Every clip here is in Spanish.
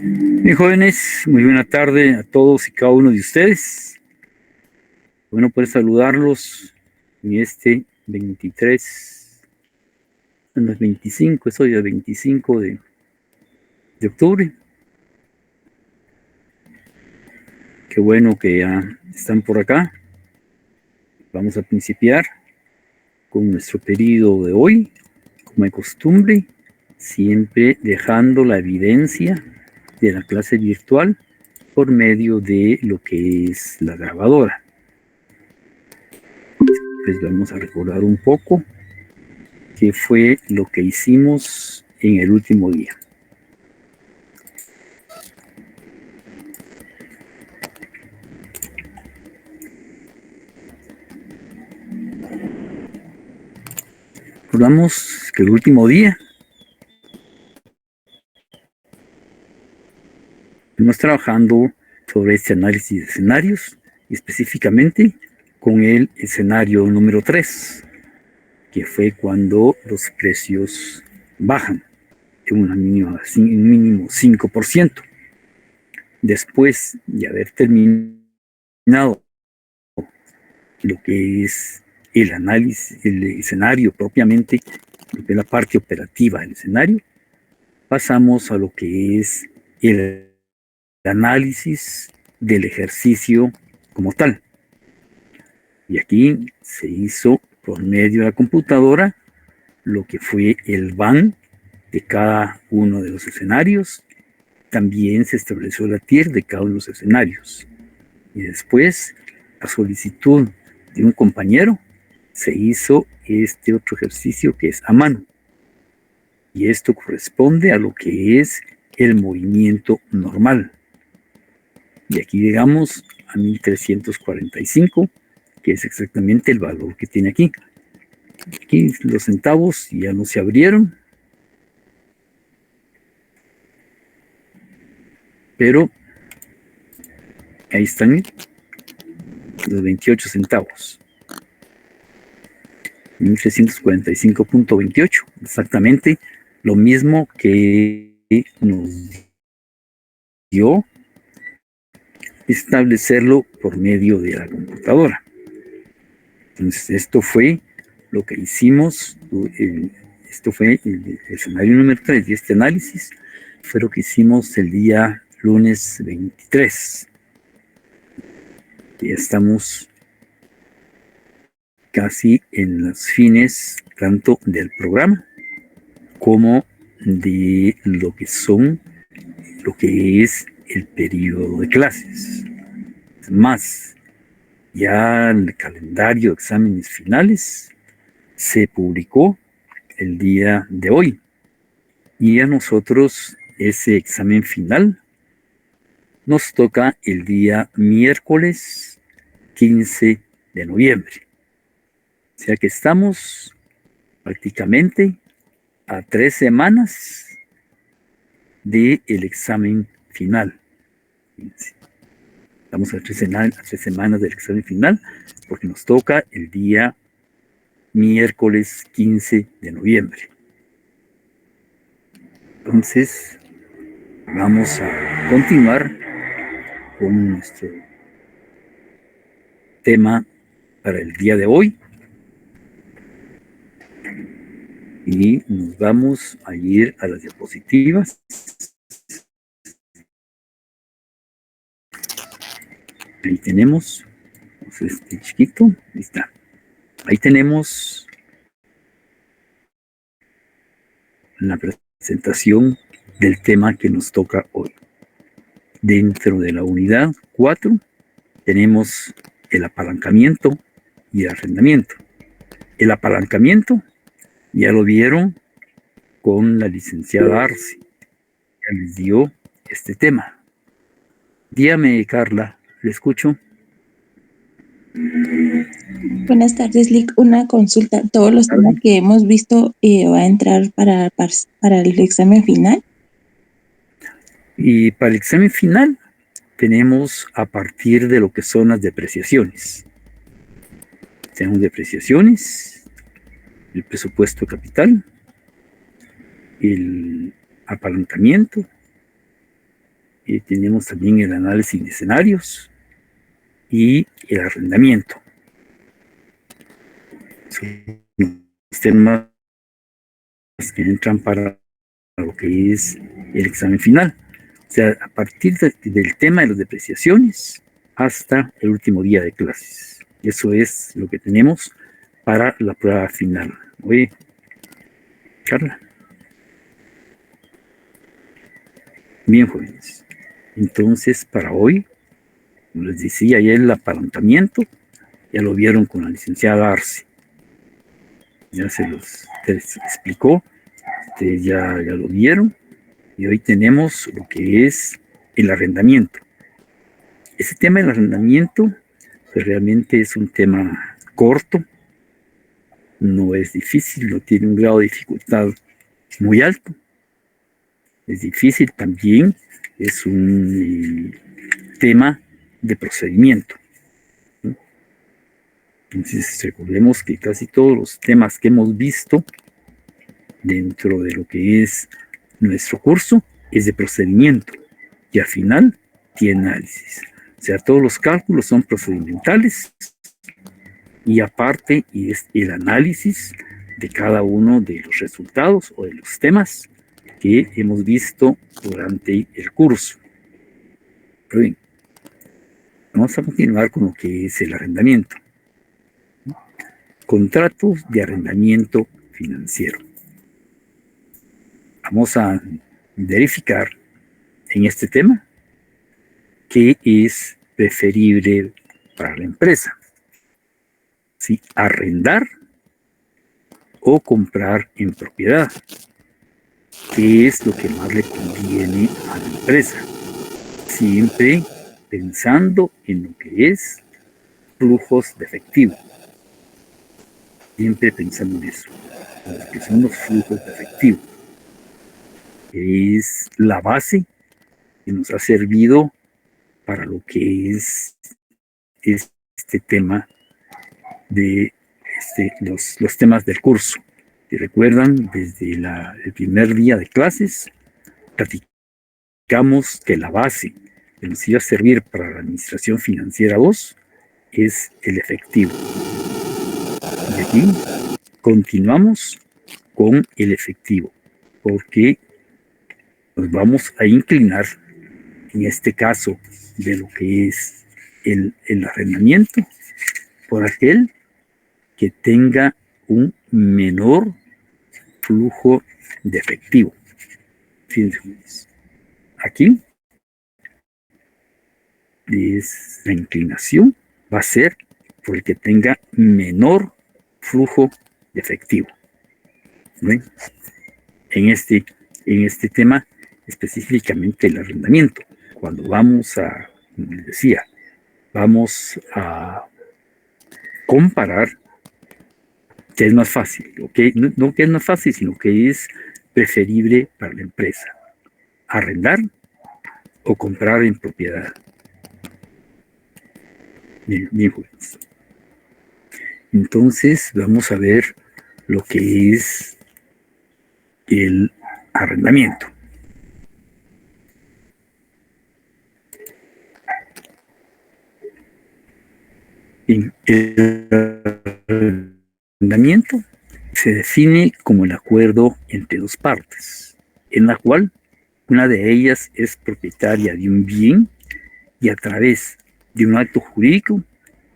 Bien, jóvenes, muy buena tarde a todos y cada uno de ustedes. Bueno, poder saludarlos en este 23, no es 25, es hoy el 25 de octubre. Qué bueno que ya están por acá. Vamos a principiar con nuestro periodo de hoy, como de costumbre, siempre dejando la evidencia de la clase virtual por medio de lo que es la grabadora. Pues vamos a recordar un poco qué fue lo que hicimos en el último día. Recordamos que el último día estuvimos trabajando sobre este análisis de escenarios, específicamente con el escenario número 3, que fue cuando los precios bajan en un mínimo 5%. Después de haber terminado lo que es el análisis, el escenario propiamente, lo que es la parte operativa del escenario, pasamos a lo que es el análisis del ejercicio como tal. Y aquí se hizo por medio de la computadora lo que fue el van de cada uno de los escenarios. También se estableció la TIR de cada uno de los escenarios. Y después, a solicitud de un compañero, se hizo este otro ejercicio que es a mano. Y esto corresponde a lo que es el movimiento normal. Y aquí llegamos a 1345, que es exactamente el valor que tiene aquí. Aquí los centavos ya no se abrieron, pero ahí están los 28 centavos. 1345.28, exactamente lo mismo que nos dio establecerlo por medio de la computadora. Entonces, esto fue lo que hicimos, esto fue el escenario número 3 de este análisis, fue lo que hicimos el día lunes 23. Ya estamos casi en los fines tanto del programa como de lo que es el periodo de clases. Más, ya el calendario de exámenes finales se publicó el día de hoy. Y a nosotros ese examen final nos toca el día miércoles 15 de noviembre. O sea que estamos prácticamente a 3 semanas del examen final. Estamos a 3 semanas del examen final porque nos toca el día miércoles 15 de noviembre. Entonces, vamos a continuar con nuestro tema para el día de hoy. Y nos vamos a ir a las diapositivas. Ahí tenemos, este chiquito, ahí está. Ahí tenemos la presentación del tema que nos toca hoy. Dentro de la unidad 4 tenemos el apalancamiento y el arrendamiento. El apalancamiento ya lo vieron con la licenciada Arce. Ya les dio este tema. Dígame, Carla, ¿le escucho? Buenas tardes, Lick. Una consulta. ¿Todos los temas que hemos visto va a entrar para el examen final? Y para el examen final tenemos a partir de lo que son las depreciaciones. Tenemos depreciaciones, el presupuesto capital, el apalancamiento tenemos también el análisis de escenarios y el arrendamiento. Son los temas que entran para lo que es el examen final. O sea, a partir del tema de las depreciaciones hasta el último día de clases. Eso es lo que tenemos para la prueba final. Oye, Carla. Bien, jóvenes. Entonces, para hoy, como les decía, ya el apalancamiento, ya lo vieron con la licenciada Arce. Ya se los explicó, ustedes ya lo vieron. Y hoy tenemos lo que es el arrendamiento. Ese tema del arrendamiento pues realmente es un tema corto, no es difícil, no tiene un grado de dificultad muy alto. Es difícil también, es un tema de procedimiento. Entonces recordemos que casi todos los temas que hemos visto dentro de lo que es nuestro curso es de procedimiento y al final tiene análisis. O sea, todos los cálculos son procedimentales y aparte es el análisis de cada uno de los resultados o de los temas que hemos visto durante el curso. Pero bien, vamos a continuar con lo que es el arrendamiento. Contratos de arrendamiento financiero. Vamos a verificar en este tema qué es preferible para la empresa. Si arrendar o comprar en propiedad. ¿Qué es lo que más le conviene a la empresa? Siempre pensando en lo que es flujos de efectivo. Siempre pensando en eso, lo que son los flujos de efectivo. Es la base que nos ha servido para lo que es este tema de los temas del curso. Si recuerdan, desde el primer día de clases, platicamos que la base que nos iba a servir para la administración financiera 2 es el efectivo. Y aquí continuamos con el efectivo, porque nos vamos a inclinar, en este caso, de lo que es el arrendamiento, por aquel que tenga un menor flujo de efectivo. Fíjense, aquí la inclinación va a ser por el que tenga menor flujo de efectivo. ¿Ven? En este tema, específicamente el arrendamiento, cuando vamos a, como les decía, vamos a comparar, que es más fácil, ¿okay? No que es más fácil, sino que es preferible para la empresa. Arrendar o comprar en propiedad. Bien, jóvenes. Entonces vamos a ver lo que es el arrendamiento. El arrendamiento se define como el acuerdo entre dos partes, en la cual una de ellas es propietaria de un bien y a través de un acto jurídico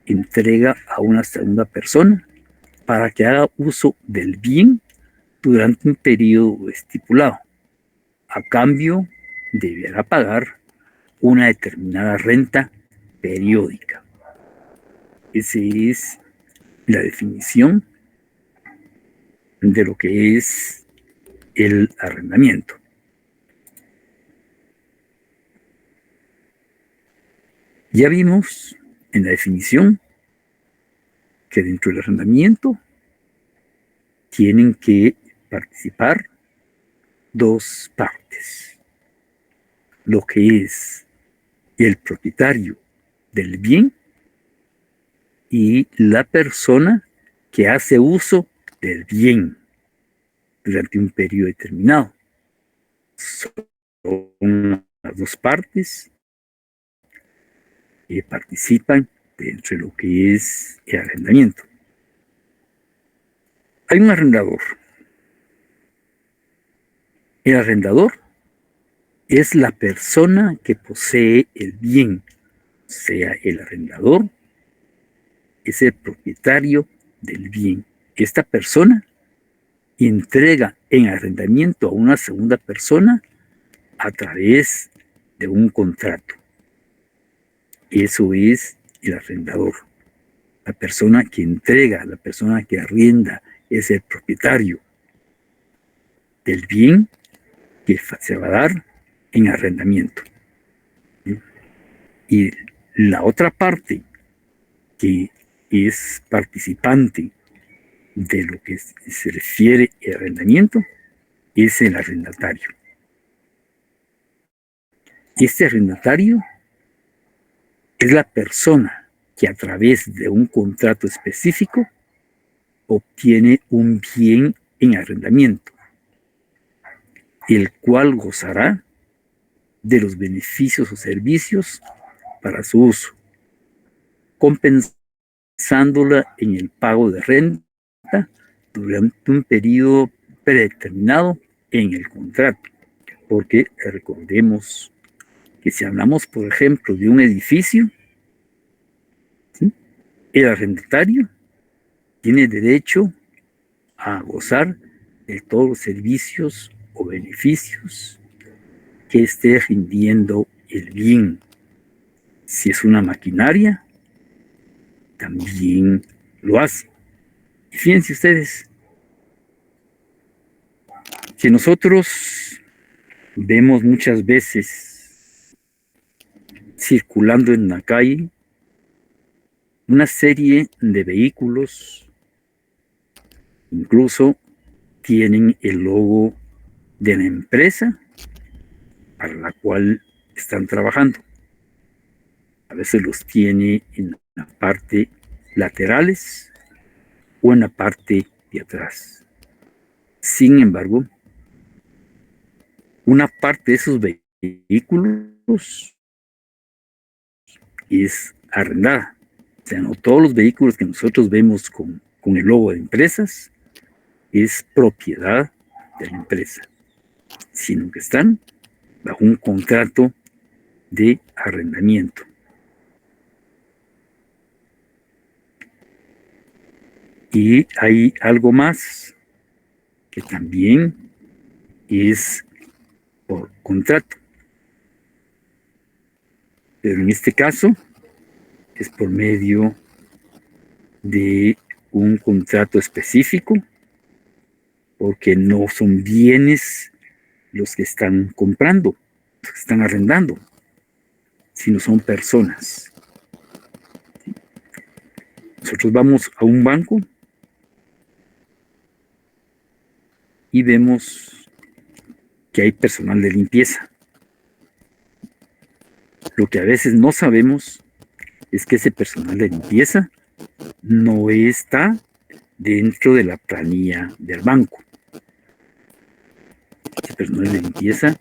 entrega a una segunda persona para que haga uso del bien durante un periodo estipulado. A cambio, deberá pagar una determinada renta periódica. Esa es la definición de lo que es el arrendamiento. Ya vimos en la definición que dentro del arrendamiento tienen que participar dos partes. Lo que es el propietario del bien y la persona que hace uso del bien durante un periodo determinado. Son las dos partes que participan dentro de lo que es el arrendamiento. Hay un arrendador. El arrendador es la persona que posee el bien, o sea, el arrendador es el propietario del bien. Esta persona entrega en arrendamiento a una segunda persona a través de un contrato. Eso es el arrendador. La persona que entrega, la persona que arrienda, es el propietario del bien que se va a dar en arrendamiento. Y la otra parte que es participante de lo que se refiere al arrendamiento es el arrendatario. Este arrendatario es la persona que a través de un contrato específico obtiene un bien en arrendamiento, el cual gozará de los beneficios o servicios para su uso, compensándola en el pago de renta durante un periodo predeterminado en el contrato. Porque recordemos que si hablamos, por ejemplo, de un edificio, ¿sí?, el arrendatario tiene derecho a gozar de todos los servicios o beneficios que esté rindiendo el bien. Si es una maquinaria, también lo hace. Y fíjense ustedes que nosotros vemos muchas veces circulando en la calle una serie de vehículos, incluso tienen el logo de la empresa para la cual están trabajando. A veces los tiene en la parte laterales o en la parte de atrás. Sin embargo, una parte de esos vehículos es arrendada. O sea, no todos los vehículos que nosotros vemos con el logo de empresas es propiedad de la empresa, sino que están bajo un contrato de arrendamiento. Y hay algo más que también es por contrato, pero en este caso es por medio de un contrato específico, porque no son bienes los que están comprando, los que están arrendando, sino son personas. Nosotros vamos a un banco y vemos que hay personal de limpieza. Lo que a veces no sabemos es que ese personal de limpieza no está dentro de la planilla del banco. Ese personal de limpieza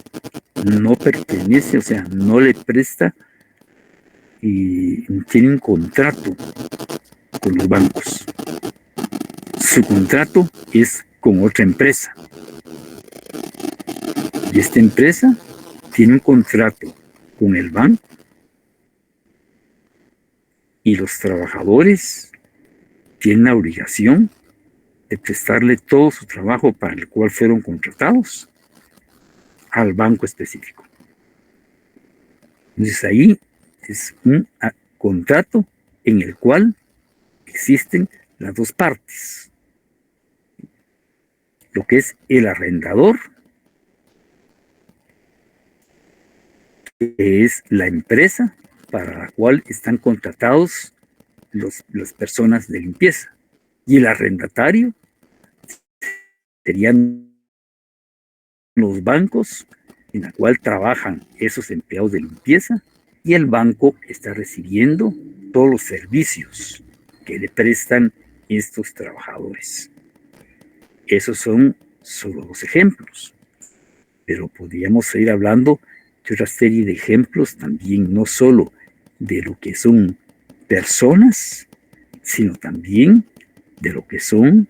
no pertenece, o sea, no le presta y tiene un contrato con los bancos. Su contrato es con otra empresa. Y esta empresa tiene un contrato con el banco y los trabajadores tienen la obligación de prestarle todo su trabajo para el cual fueron contratados al banco específico. Entonces ahí es un contrato en el cual existen las dos partes. Lo que es el arrendador, que es la empresa para la cual están contratados las personas de limpieza. Y el arrendatario serían los bancos en la cual trabajan esos empleados de limpieza, y el banco está recibiendo todos los servicios que le prestan estos trabajadores. Esos son solo dos ejemplos, pero podríamos seguir hablando otra serie de ejemplos también, no solo de lo que son personas, sino también de lo que son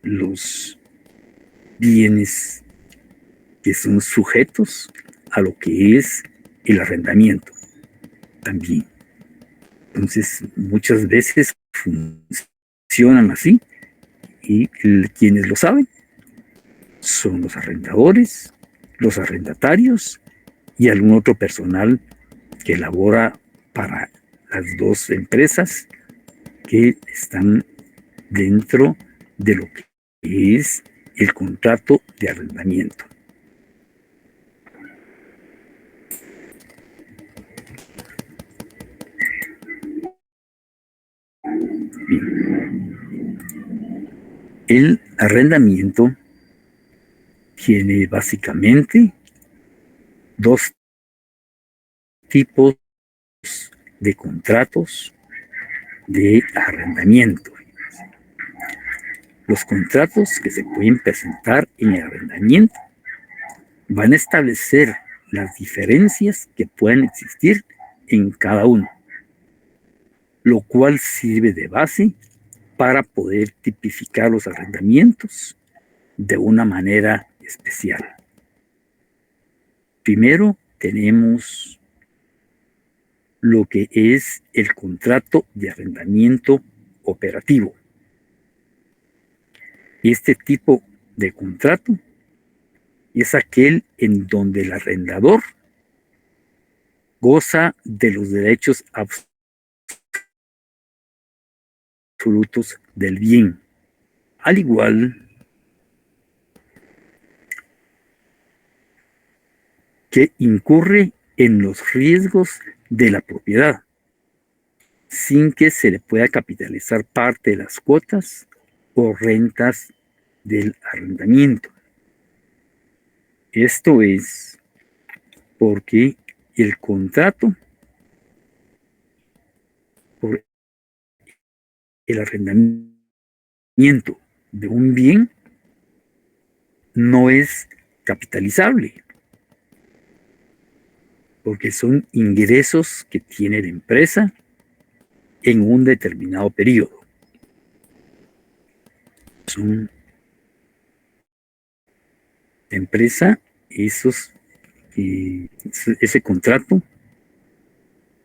los bienes que son sujetos a lo que es el arrendamiento también. Entonces, muchas veces funcionan así y quienes lo saben son los arrendadores, los arrendatarios y algún otro personal que labora para las dos empresas que están dentro de lo que es el contrato de arrendamiento. Bien. El arrendamiento tiene básicamente dos tipos de contratos de arrendamiento. Los contratos que se pueden presentar en el arrendamiento van a establecer las diferencias que pueden existir en cada uno, lo cual sirve de base para poder tipificar los arrendamientos de una manera especial. Primero tenemos lo que es el contrato de arrendamiento operativo. Este tipo de contrato es aquel en donde el arrendador goza de los derechos absolutos del bien, al igual que incurre en los riesgos de la propiedad, sin que se le pueda capitalizar parte de las cuotas o rentas del arrendamiento. Esto es porque el contrato por el arrendamiento de un bien no es capitalizable, porque son ingresos que tiene la empresa en un determinado periodo. Son la empresa, ese contrato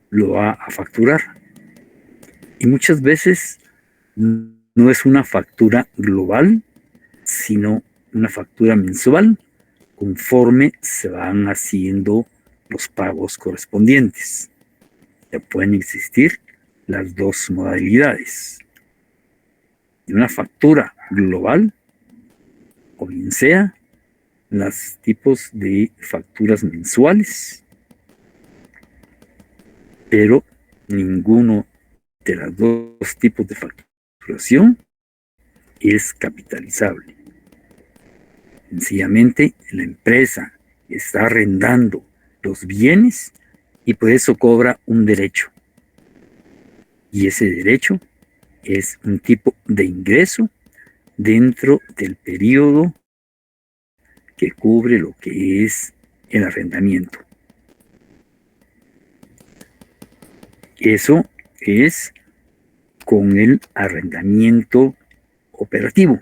lo va a facturar. Y muchas veces no es una factura global, sino una factura mensual conforme se van haciendo los pagos correspondientes. Ya pueden existir las dos modalidades. De una factura global, o bien sea los tipos de facturas mensuales, pero ninguno de los dos tipos de facturación es capitalizable. Sencillamente, la empresa está arrendando los bienes y por eso cobra un derecho. Y ese derecho es un tipo de ingreso dentro del periodo que cubre lo que es el arrendamiento. Eso es con el arrendamiento operativo.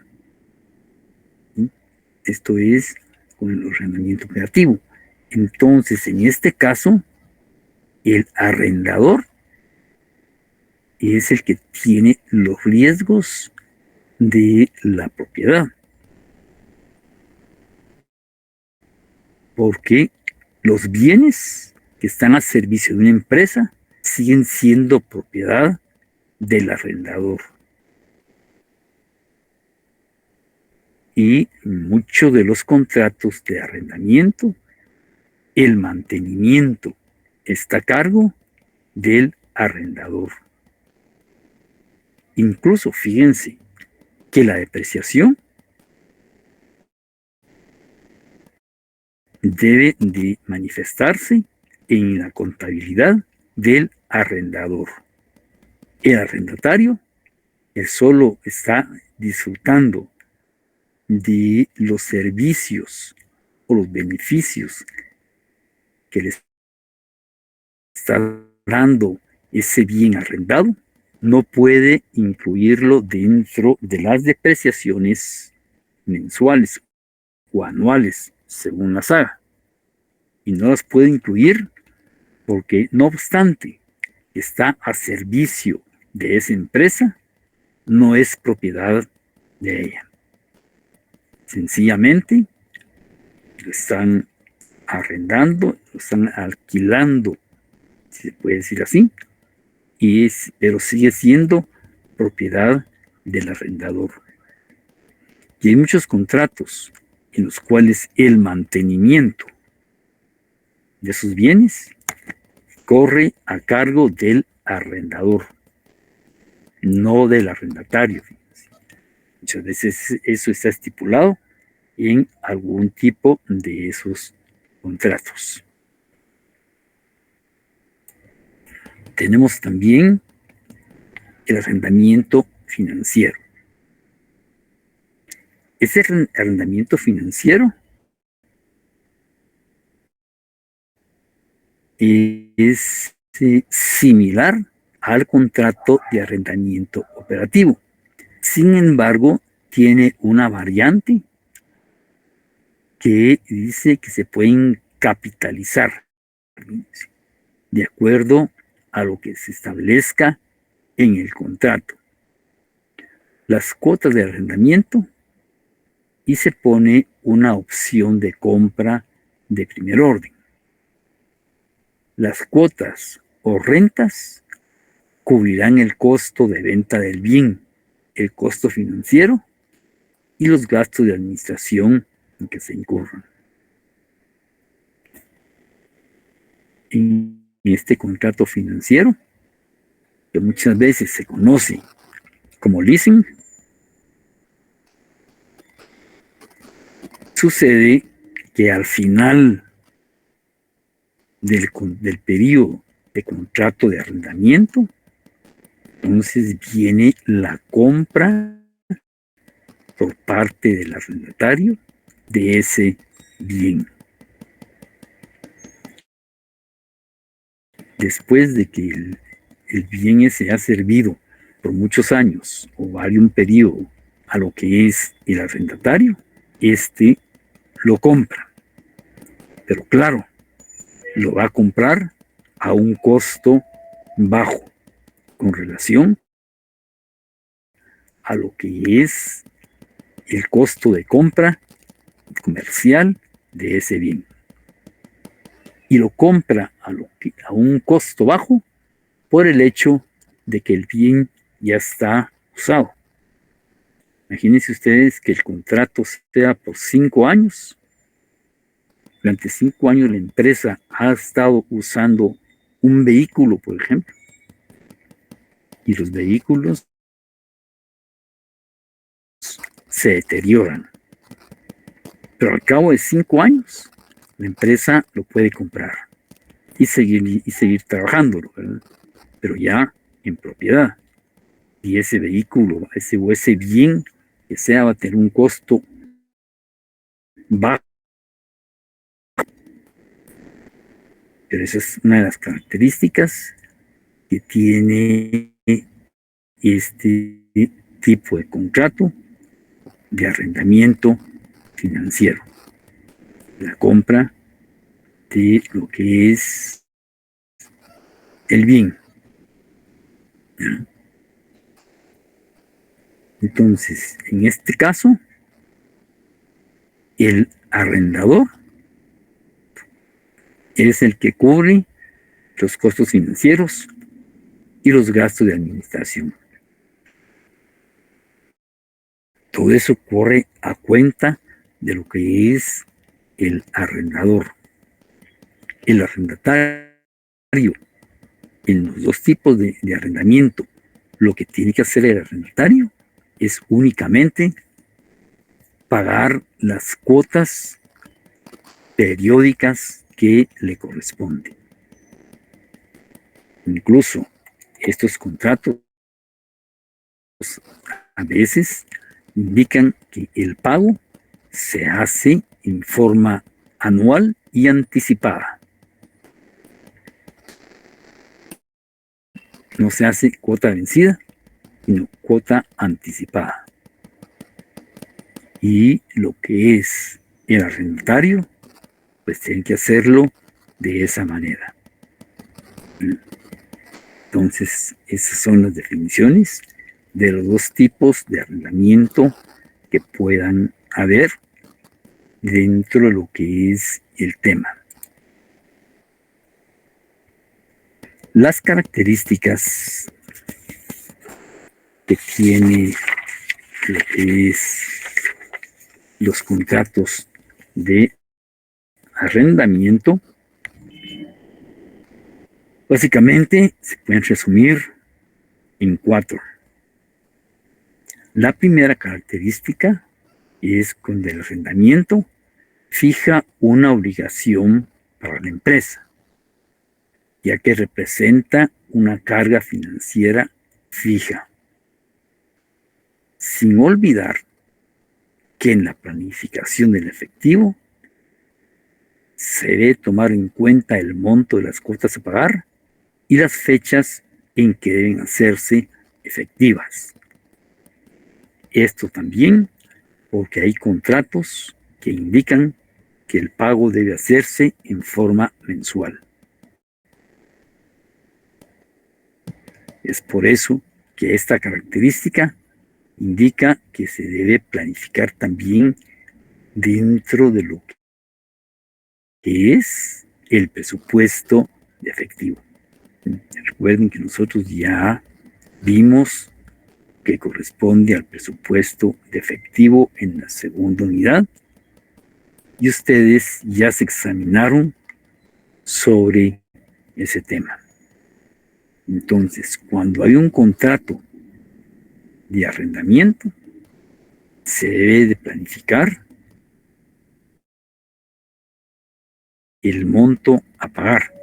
Esto es con el arrendamiento operativo. Entonces, en este caso, el arrendador es el que tiene los riesgos de la propiedad. Porque los bienes que están a servicio de una empresa siguen siendo propiedad del arrendador. Y muchos de los contratos de arrendamiento, el mantenimiento está a cargo del arrendador. Incluso fíjense que la depreciación debe de manifestarse en la contabilidad del arrendador. El arrendatario que solo está disfrutando de los servicios o los beneficios que le está dando ese bien arrendado, no puede incluirlo dentro de las depreciaciones mensuales o anuales, según la saga. Y no las puede incluir porque, no obstante, está a servicio de esa empresa, no es propiedad de ella. Sencillamente lo están arrendando, lo están alquilando, si se puede decir así, pero sigue siendo propiedad del arrendador. Y hay muchos contratos en los cuales el mantenimiento de sus bienes corre a cargo del arrendador, no del arrendatario. Muchas veces eso está estipulado en algún tipo de esos contratos. Tenemos también el arrendamiento financiero. Ese arrendamiento financiero es similar al contrato de arrendamiento operativo. Sin embargo, tiene una variante que dice que se pueden capitalizar de acuerdo a lo que se establezca en el contrato. Las cuotas de arrendamiento y se pone una opción de compra de primer orden. Las cuotas o rentas cubrirán el costo de venta del bien, el costo financiero y los gastos de administración en que se incurran. En este contrato financiero, que muchas veces se conoce como leasing, sucede que al final del periodo de contrato de arrendamiento, entonces viene la compra por parte del arrendatario de ese bien. Después de que el bien ese ha servido por muchos años o varios periodos a lo que es el arrendatario, este lo compra. Pero claro, lo va a comprar a un costo bajo con relación a lo que es el costo de compra comercial de ese bien. Y lo compra a un costo bajo por el hecho de que el bien ya está usado. Imagínense ustedes que el contrato sea por 5 años. Durante 5 años la empresa ha estado usando un vehículo, por ejemplo, y los vehículos se deterioran. Pero al cabo de 5 años, la empresa lo puede comprar y seguir trabajándolo, ¿verdad? Pero ya en propiedad. Y ese vehículo, ese bien que sea, va a tener un costo bajo. Pero esa es una de las características que tiene este tipo de contrato de arrendamiento financiero. La compra de lo que es el bien. Entonces, en este caso, el arrendador es el que cubre los costos financieros y los gastos de administración. Todo eso corre a cuenta de lo que es el arrendador. El arrendatario, en los dos tipos de arrendamiento, lo que tiene que hacer el arrendatario es únicamente pagar las cuotas periódicas que le corresponden. Incluso estos contratos a veces indican que el pago se hace en forma anual y anticipada. no se hace cuota vencida, sino cuota anticipada. Y lo que es el arrendatario, pues tiene que hacerlo de esa manera. Entonces, esas son las definiciones de los dos tipos de arrendamiento que puedan haber dentro de lo que es el tema. Las características que tiene lo que es los contratos de arrendamiento, básicamente se pueden resumir en 4. La primera característica es cuando el arrendamiento fija una obligación para la empresa, ya que representa una carga financiera fija, sin olvidar que en la planificación del efectivo se debe tomar en cuenta el monto de las cuotas a pagar y las fechas en que deben hacerse efectivas. Esto también porque hay contratos que indican que el pago debe hacerse en forma mensual. Es por eso que esta característica indica que se debe planificar también dentro de lo que es el presupuesto de efectivo. Recuerden que nosotros ya vimos que corresponde al presupuesto de efectivo en la segunda unidad y ustedes ya se examinaron sobre ese tema. Entonces, cuando hay un contrato de arrendamiento, se debe de planificar el monto a pagar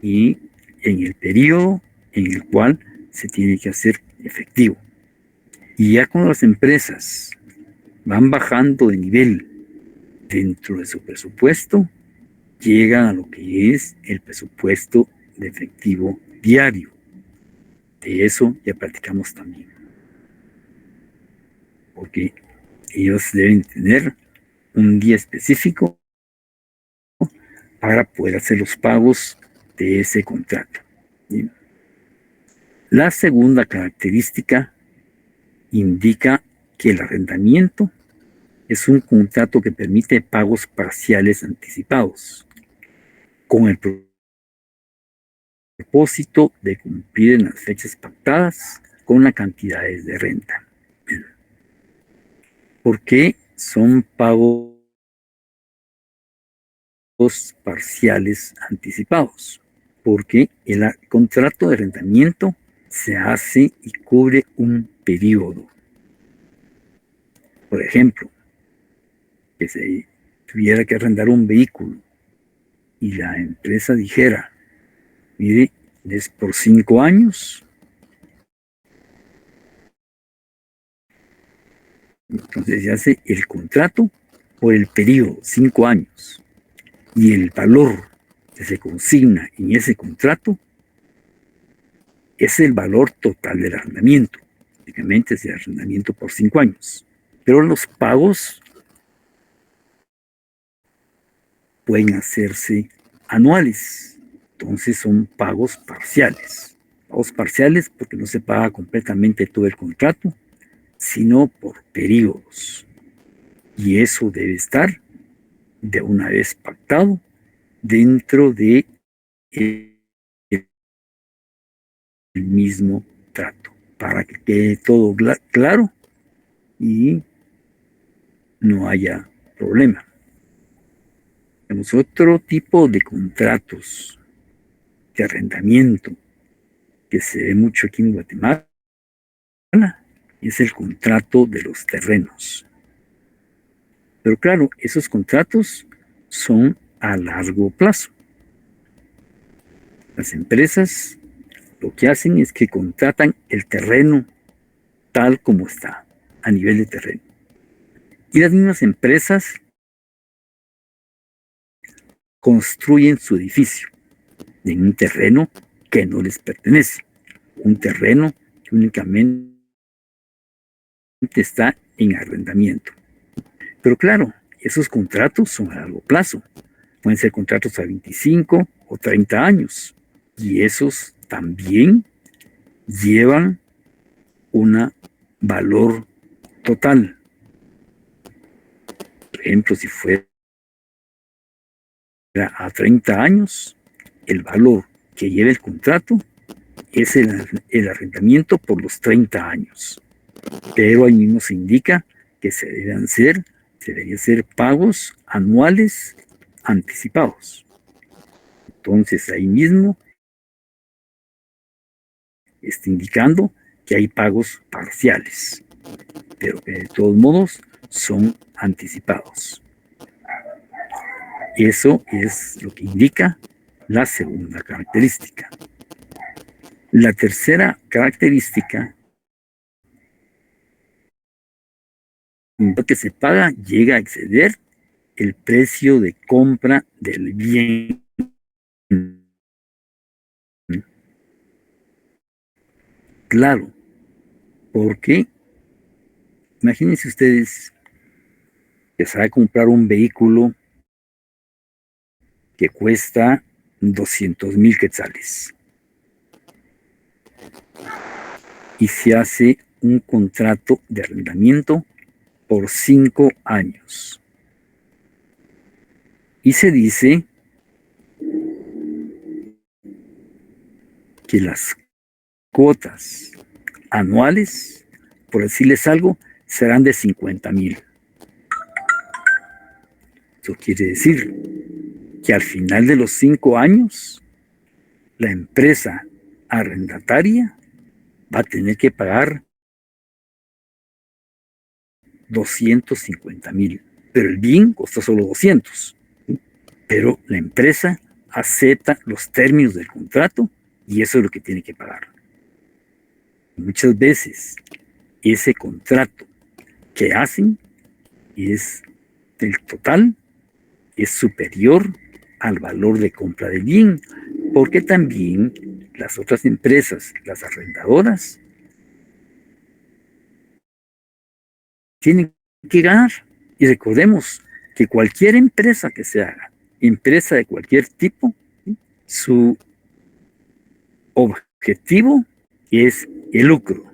y en el periodo en el cual se tiene que hacer efectivo. Y ya cuando las empresas van bajando de nivel dentro de su presupuesto, llegan a lo que es el presupuesto de efectivo diario. De eso ya platicamos también. Porque ellos deben tener un día específico para poder hacer los pagos de ese contrato. ¿Sí? La segunda característica indica que el arrendamiento es un contrato que permite pagos parciales anticipados, con el propósito de cumplir en las fechas pactadas con las cantidades de renta. ¿Por qué son pagos parciales anticipados? Porque el contrato de arrendamiento se hace y cubre un periodo. Por ejemplo, que se tuviera que arrendar un vehículo y la empresa dijera, mire, es por 5 años. Entonces se hace el contrato por el periodo, 5 años. Y el valor que se consigna en ese contrato es el valor total del arrendamiento. Básicamente es el arrendamiento por 5 años. Pero los pagos pueden hacerse anuales. Entonces son pagos parciales. Pagos parciales porque no se paga completamente todo el contrato, sino por periodos. Y eso debe estar de una vez pactado dentro de el mismo trato, para que quede todo claro y no haya problema. Tenemos otro tipo de contratos de arrendamiento que se ve mucho aquí en Guatemala, es el contrato de los terrenos. Pero claro, esos contratos son a largo plazo. Las empresas lo que hacen es que contratan el terreno tal como está, a nivel de terreno. Y las mismas empresas construyen su edificio en un terreno que no les pertenece. un terreno que únicamente está en arrendamiento. Pero claro, esos contratos son a largo plazo. Pueden ser contratos a 25 o 30 años. Y esos también llevan un valor total. Por ejemplo, si fuera a 30 años, el valor que lleva el contrato es el arrendamiento por los 30 años. Pero ahí mismo se indica que se deberían ser pagos anuales anticipados. Entonces ahí mismo está indicando que hay pagos parciales, pero que de todos modos son anticipados. Eso es lo que indica la segunda característica. La tercera característica, lo que se paga llega a exceder el precio de compra del bien. Claro, porque imagínense ustedes que se va a comprar un vehículo que cuesta 200,000 quetzales y se hace un contrato de arrendamiento por 5 años. Y se dice que las cuotas anuales, por decirles algo, serán de 50,000. Eso quiere decir que al final de los 5 años, la empresa arrendataria va a tener que pagar 250,000, pero el bien cuesta solo 200. Pero la empresa acepta los términos del contrato y eso es lo que tiene que pagar. Muchas veces ese contrato que hacen es del total, es superior al valor de compra del bien, porque también las otras empresas, las arrendadoras, tienen que ganar. Y recordemos que cualquier empresa que se haga, empresa de cualquier tipo, su objetivo es el lucro,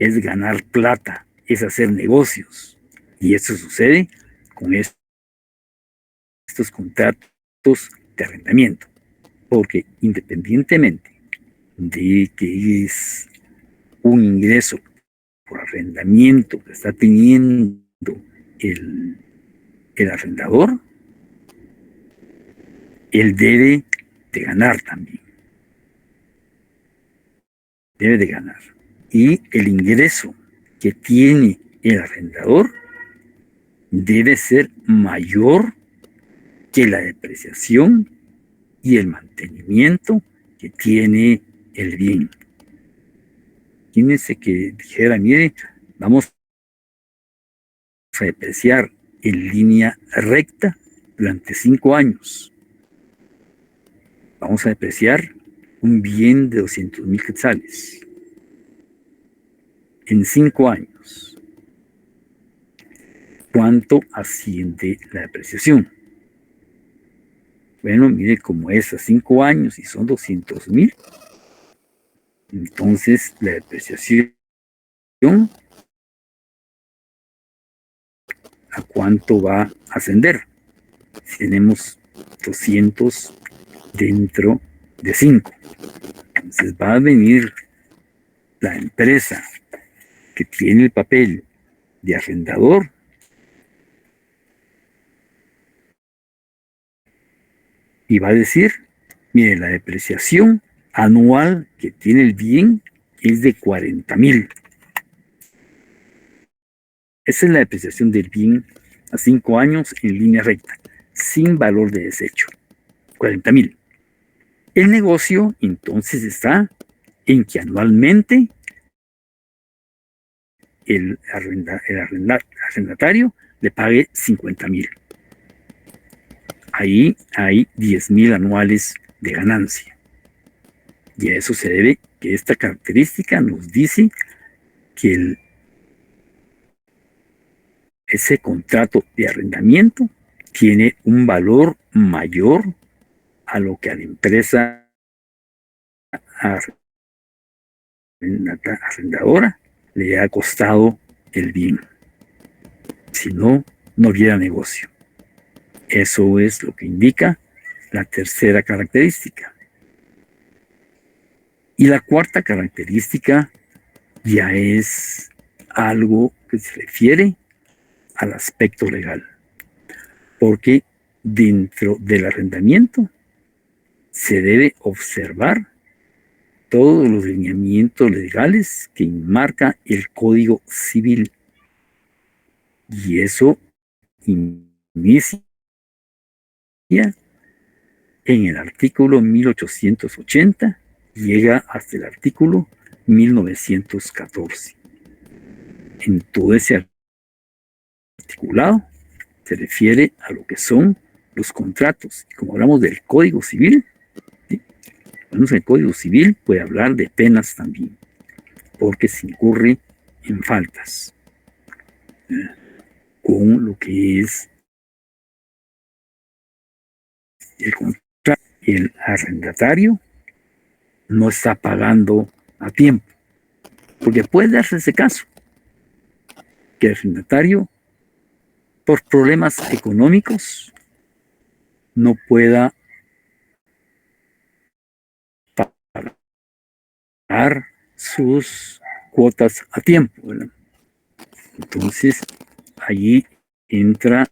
es ganar plata, es hacer negocios. Y eso sucede con estos contratos de arrendamiento, porque independientemente de que es un ingreso por arrendamiento que está teniendo el arrendador, él debe de ganar también. Debe de ganar. Y el ingreso que tiene el arrendador debe ser mayor que la depreciación y el mantenimiento que tiene el bien. Imagínense que dijera, mire, vamos a depreciar en línea recta durante 5 años. Vamos a depreciar un bien de 200,000 quetzales en 5 años. ¿Cuánto asciende la depreciación? Bueno, mire, como es a 5 años y son 200,000, entonces la depreciación, ¿a cuánto va a ascender? Si tenemos 200 dentro de 5. Entonces va a venir la empresa que tiene el papel de arrendador y va a decir, mire, la depreciación anual que tiene el bien es de 40,000. Esa es la depreciación del bien a 5 años en línea recta, sin valor de desecho. 40,000. El negocio entonces está en que anualmente el arrendatario le pague 50,000. Ahí hay 10,000 anuales de ganancia. Y a eso se debe que esta característica nos dice que ese contrato de arrendamiento tiene un valor mayor a lo que a la empresa arrendadora le ha costado el bien. Si no, no hubiera negocio. Eso es lo que indica la tercera característica. Y la cuarta característica ya es algo que se refiere al aspecto legal, porque dentro del arrendamiento se debe observar todos los lineamientos legales que enmarca el Código Civil. Y eso inicia en el artículo 1880, llega hasta el artículo 1914. En todo ese articulado se refiere a lo que son los contratos. Y como hablamos del Código Civil, ¿sí? Cuando el Código Civil puede hablar de penas también, porque se incurre en faltas con lo que es el contrato. El arrendatario no está pagando a tiempo, porque puede darse ese caso, que el arrendatario, por problemas económicos, no pueda pagar sus cuotas a tiempo, ¿verdad? Entonces, allí entra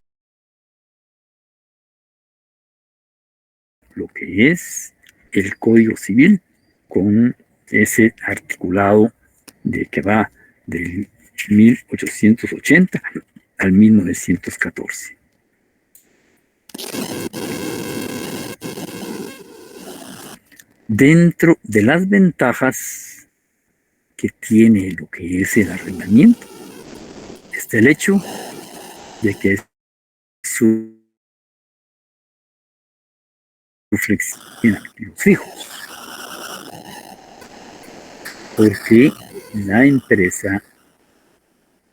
lo que es el Código Civil con ese articulado de que va del 1880 al 1914. Dentro de las ventajas que tiene lo que es el arrendamiento está el hecho de que es su flexibilidad en activos fijos, porque la empresa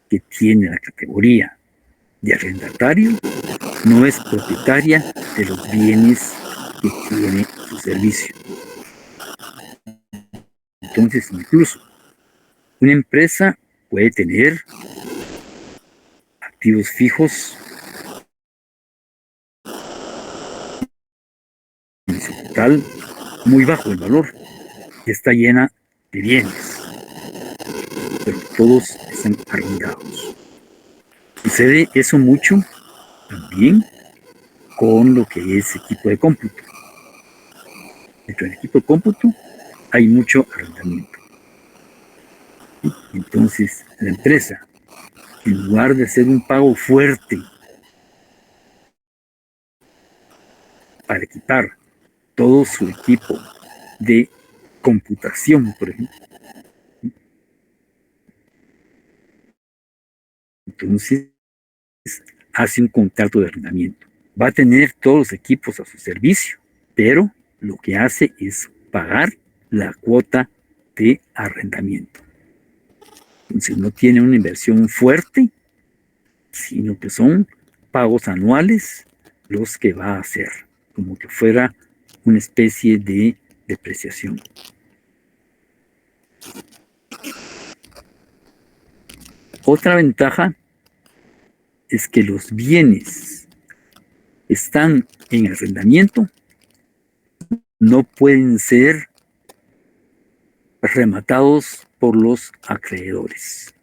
que tiene la categoría de arrendatario no es propietaria de los bienes que tiene su servicio. Entonces, incluso una empresa puede tener activos fijos en su total muy bajo el valor, que está llena de bienes, pero todos están arrendados. Sucede eso mucho también con lo que es equipo de cómputo. Dentro del equipo de cómputo hay mucho arrendamiento. Entonces, la empresa, en lugar de hacer un pago fuerte para equipar todo su equipo de computación, por ejemplo, entonces hace un contrato de arrendamiento. Va a tener todos los equipos a su servicio, pero lo que hace es pagar la cuota de arrendamiento. Entonces no tiene una inversión fuerte, sino que son pagos anuales los que va a hacer, como que fuera una especie de depreciación. Otra ventaja es que los bienes están en arrendamiento, no pueden ser rematados por los acreedores.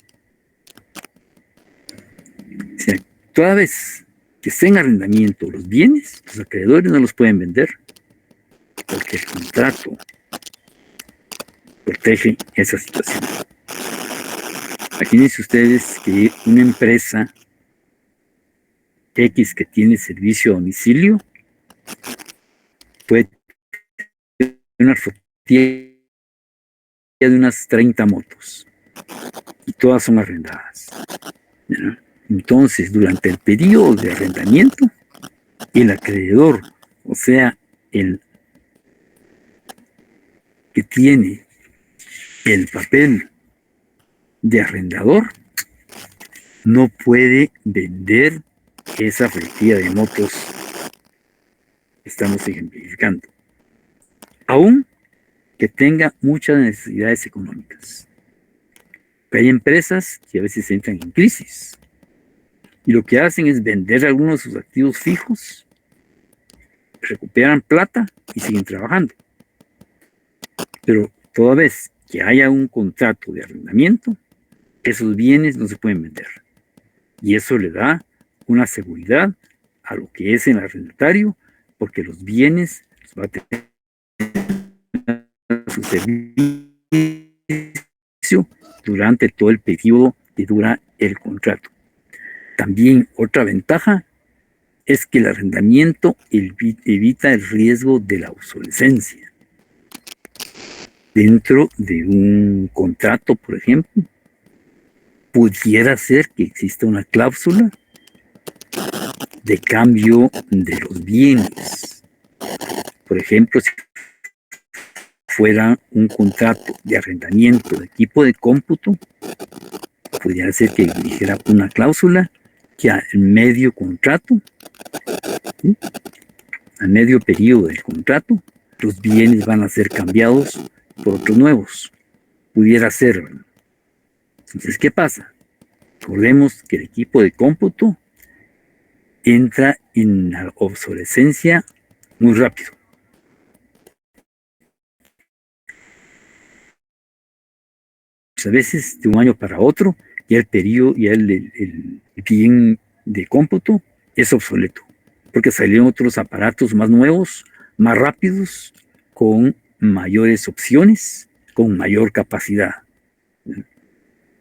O sea, toda vez que estén en arrendamiento los bienes, los acreedores no los pueden vender, porque el contrato protege esa situación. Imagínense ustedes que una empresa X que tiene servicio a domicilio puede tener una flotilla de unas 30 motos y todas son arrendadas. Entonces, durante el periodo de arrendamiento, el acreedor, o sea, el que tiene el papel de arrendador no puede vender esa flotilla de motos que estamos ejemplificando, aún que tenga muchas necesidades económicas. Pero hay empresas que a veces entran en crisis y lo que hacen es vender algunos de sus activos fijos, recuperan plata y siguen trabajando. Pero toda vez que haya un contrato de arrendamiento, esos bienes no se pueden vender. Y eso le da una seguridad a lo que es el arrendatario, porque los bienes los va a tener su servicio durante todo el periodo que dura el contrato. También otra ventaja es que el arrendamiento evita el riesgo de la obsolescencia. Dentro de un contrato, por ejemplo, pudiera ser que exista una cláusula de cambio de los bienes. Por ejemplo, si fuera un contrato de arrendamiento de equipo de cómputo, pudiera ser que dijera una cláusula que al medio contrato, ¿sí?, al medio periodo del contrato, los bienes van a ser cambiados por otros nuevos. Pudiera ser, ¿verdad? Entonces, ¿qué pasa? Recordemos que el equipo de cómputo entra en la obsolescencia muy rápido. A veces de un año para otro, ya el periodo, ya el bien de cómputo es obsoleto, porque salieron otros aparatos más nuevos, más rápidos, con mayores opciones, con mayor capacidad.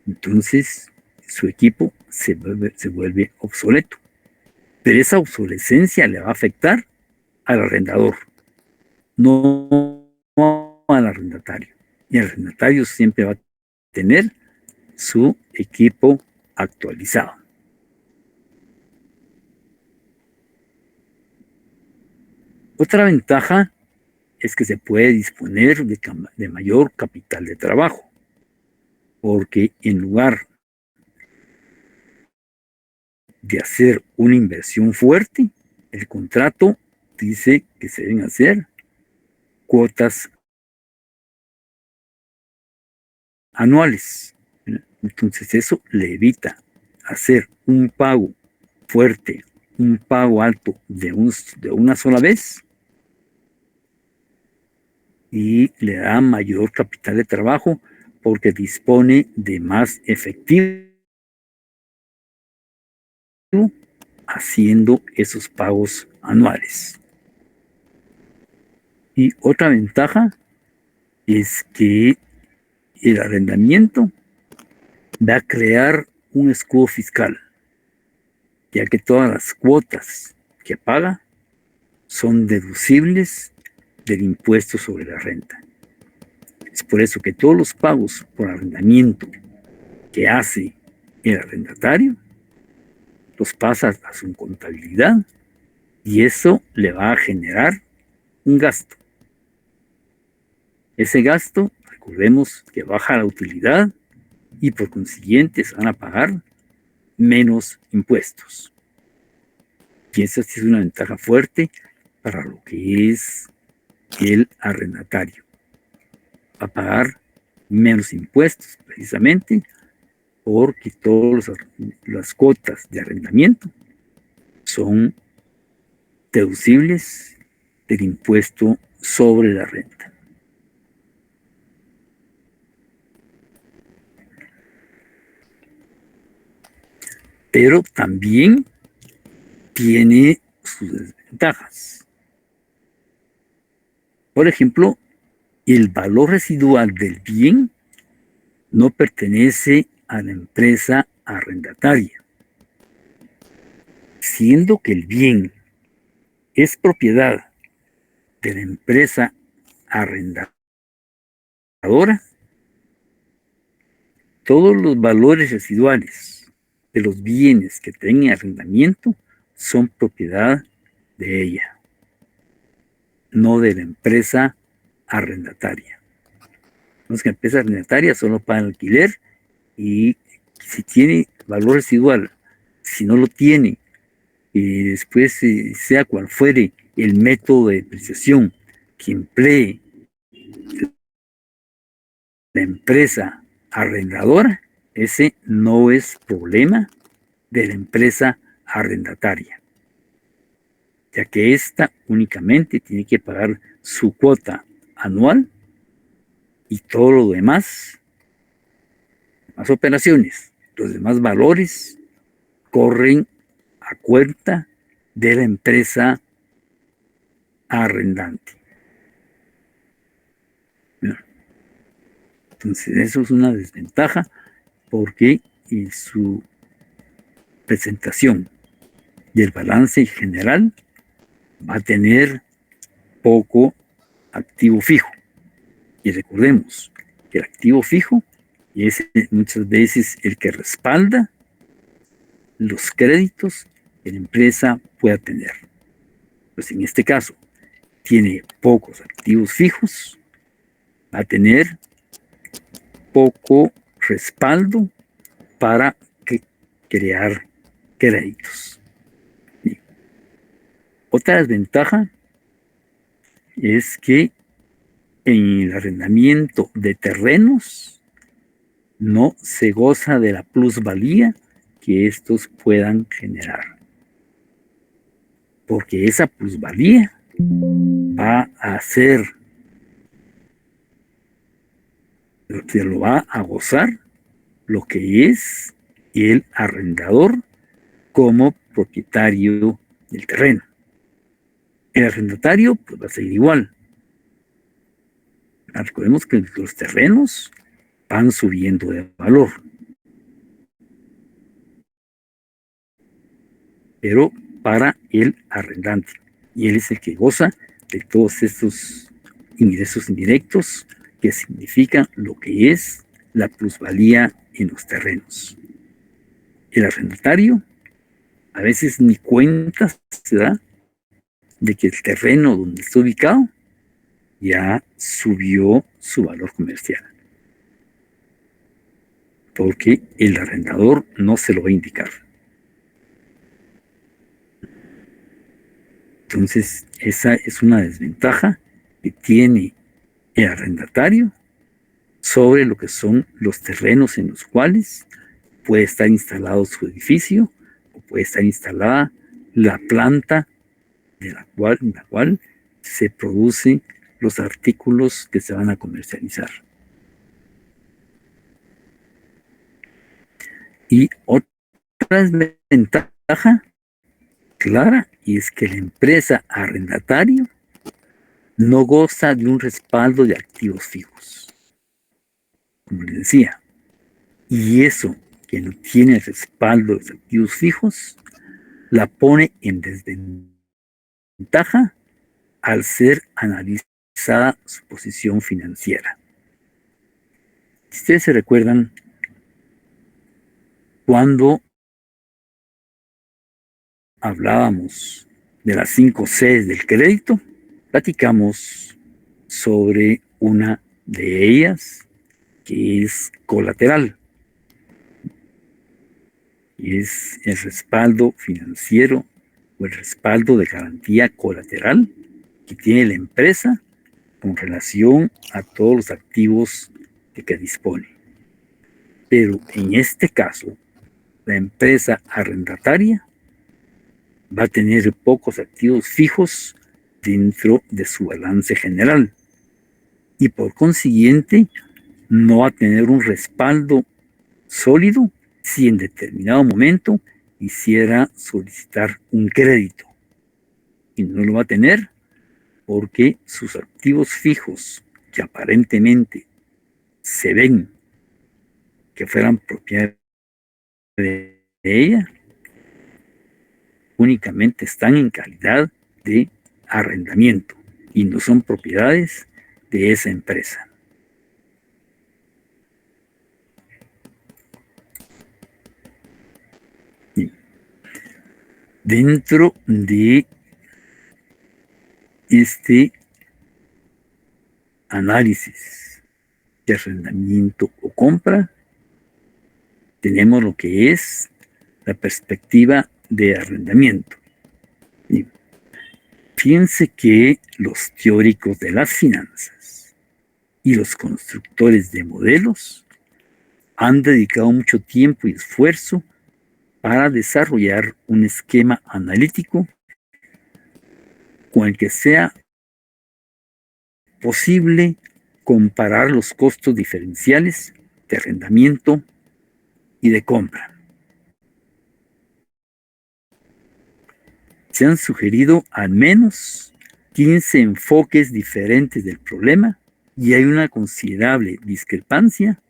Entonces, su equipo se vuelve obsoleto. Pero esa obsolescencia le va a afectar al arrendador, no al arrendatario. Y el arrendatario siempre va a tener su equipo actualizado. Otra ventaja es que se puede disponer de mayor capital de trabajo, porque en lugar de hacer una inversión fuerte, el contrato dice que se deben hacer cuotas anuales. Entonces eso le evita hacer un pago fuerte, un pago alto de una sola vez, y le da mayor capital de trabajo porque dispone de más efectivo haciendo esos pagos anuales. Y otra ventaja es que el arrendamiento va a crear un escudo fiscal, ya que todas las cuotas que paga son deducibles del impuesto sobre la renta. Es por eso que todos los pagos por arrendamiento que hace el arrendatario los pasa a su contabilidad y eso le va a generar un gasto. Ese gasto, recordemos que baja la utilidad y por consiguiente se van a pagar menos impuestos. Y esa sí es una ventaja fuerte para lo que es el arrendatario. Va a pagar menos impuestos precisamente porque todas las cuotas de arrendamiento son deducibles del impuesto sobre la renta. Pero también tiene sus desventajas. Por ejemplo, el valor residual del bien no pertenece a la empresa arrendataria, siendo que el bien es propiedad de la empresa arrendadora. Todos los valores residuales de los bienes que tengan arrendamiento son propiedad de ella, no de la empresa arrendataria. No es que la empresa arrendataria solo paga el alquiler y si tiene valor residual, si no lo tiene, y después, sea cual fuere el método de depreciación que emplee la empresa arrendadora, ese no es problema de la empresa arrendataria, ya que ésta únicamente tiene que pagar su cuota anual y todo lo demás, las operaciones, los demás valores corren a cuenta de la empresa arrendante. Entonces, eso es una desventaja porque en su presentación del balance general va a tener poco activo fijo. Y recordemos que el activo fijo es muchas veces el que respalda los créditos que la empresa pueda tener. Pues en este caso, tiene pocos activos fijos, va a tener poco respaldo para crear créditos. Y otra desventaja es que en el arrendamiento de terrenos no se goza de la plusvalía que estos puedan generar, porque esa plusvalía va a ser, se lo va a gozar lo que es el arrendador como propietario del terreno. El arrendatario pues, va a seguir igual. Recordemos que los terrenos van subiendo de valor, pero para el arrendante. Y él es el que goza de todos estos ingresos indirectos que significan lo que es la plusvalía en los terrenos. El arrendatario a veces ni cuenta se da de que el terreno donde está ubicado ya subió su valor comercial, porque el arrendador no se lo va a indicar. Entonces, esa es una desventaja que tiene el arrendatario sobre lo que son los terrenos en los cuales puede estar instalado su edificio o puede estar instalada la planta en la cual se producen los artículos que se van a comercializar. Y otra desventaja clara es que la empresa arrendataria no goza de un respaldo de activos fijos, como les decía, y eso que no tiene respaldo de activos fijos la pone en desventaja al ser analizada su posición financiera. Si ustedes se recuerdan, cuando hablábamos de las 5 Cs del crédito, platicamos sobre una de ellas que es colateral, y es el respaldo financiero o el respaldo de garantía colateral que tiene la empresa con relación a todos los activos de que dispone. Pero en este caso, la empresa arrendataria va a tener pocos activos fijos dentro de su balance general y por consiguiente no va a tener un respaldo sólido si en determinado momento quisiera solicitar un crédito, y no lo va a tener porque sus activos fijos que aparentemente se ven que fueran propiedad de ella, únicamente están en calidad de arrendamiento y no son propiedades de esa empresa. Bien. Dentro de este análisis de arrendamiento o compra, tenemos lo que es la perspectiva de arrendamiento. Y fíjense que los teóricos de las finanzas y los constructores de modelos han dedicado mucho tiempo y esfuerzo para desarrollar un esquema analítico con el que sea posible comparar los costos diferenciales de arrendamiento y de compra. Se han sugerido al menos 15 enfoques diferentes del problema y hay una considerable discrepancia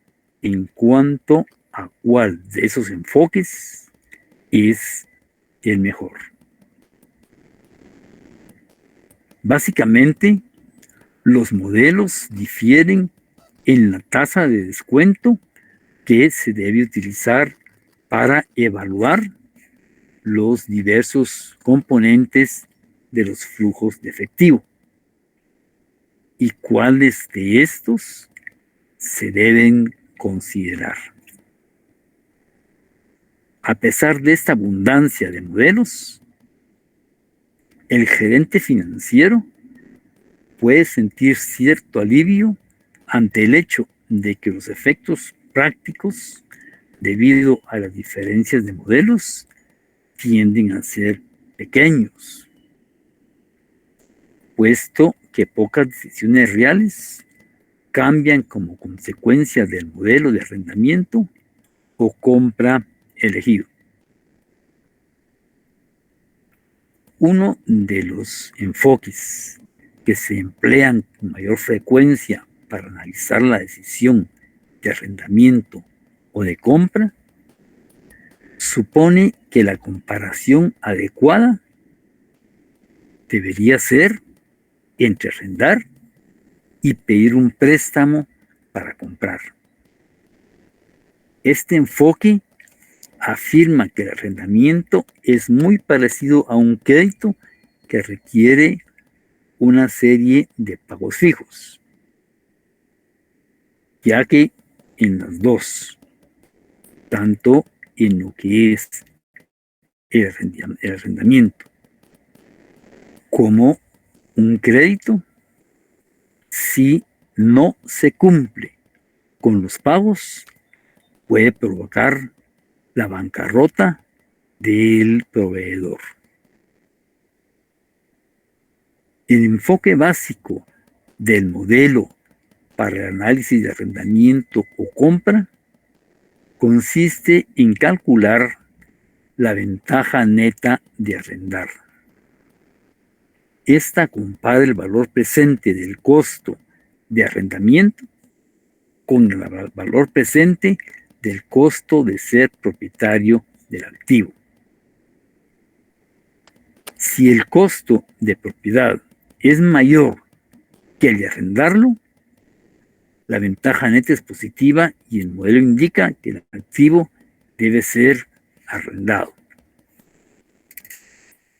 en cuanto a cuál de esos enfoques es el mejor. Básicamente, los modelos difieren en la tasa de descuento que se debe utilizar para evaluar los diversos componentes de los flujos de efectivo y cuáles de estos se deben considerar. A pesar de esta abundancia de modelos, el gerente financiero puede sentir cierto alivio ante el hecho de que los efectos prácticos, debido a las diferencias de modelos, tienden a ser pequeños, puesto que pocas decisiones reales cambian como consecuencia del modelo de arrendamiento o compra elegido. Uno de los enfoques que se emplean con mayor frecuencia para analizar la decisión de arrendamiento o de compra supone que la comparación adecuada debería ser entre arrendar y pedir un préstamo para comprar. Este enfoque afirma que el arrendamiento es muy parecido a un crédito que requiere una serie de pagos fijos, ya que en las dos, tanto en lo que es el arrendamiento como un crédito, si no se cumple con los pagos, puede provocar la bancarrota del proveedor. El enfoque básico del modelo para el análisis de arrendamiento o compra consiste en calcular la ventaja neta de arrendar. Esta compara el valor presente del costo de arrendamiento con el valor presente del costo de ser propietario del activo. Si el costo de propiedad es mayor que el de arrendarlo, la ventaja neta es positiva y el modelo indica que el activo debe ser arrendado.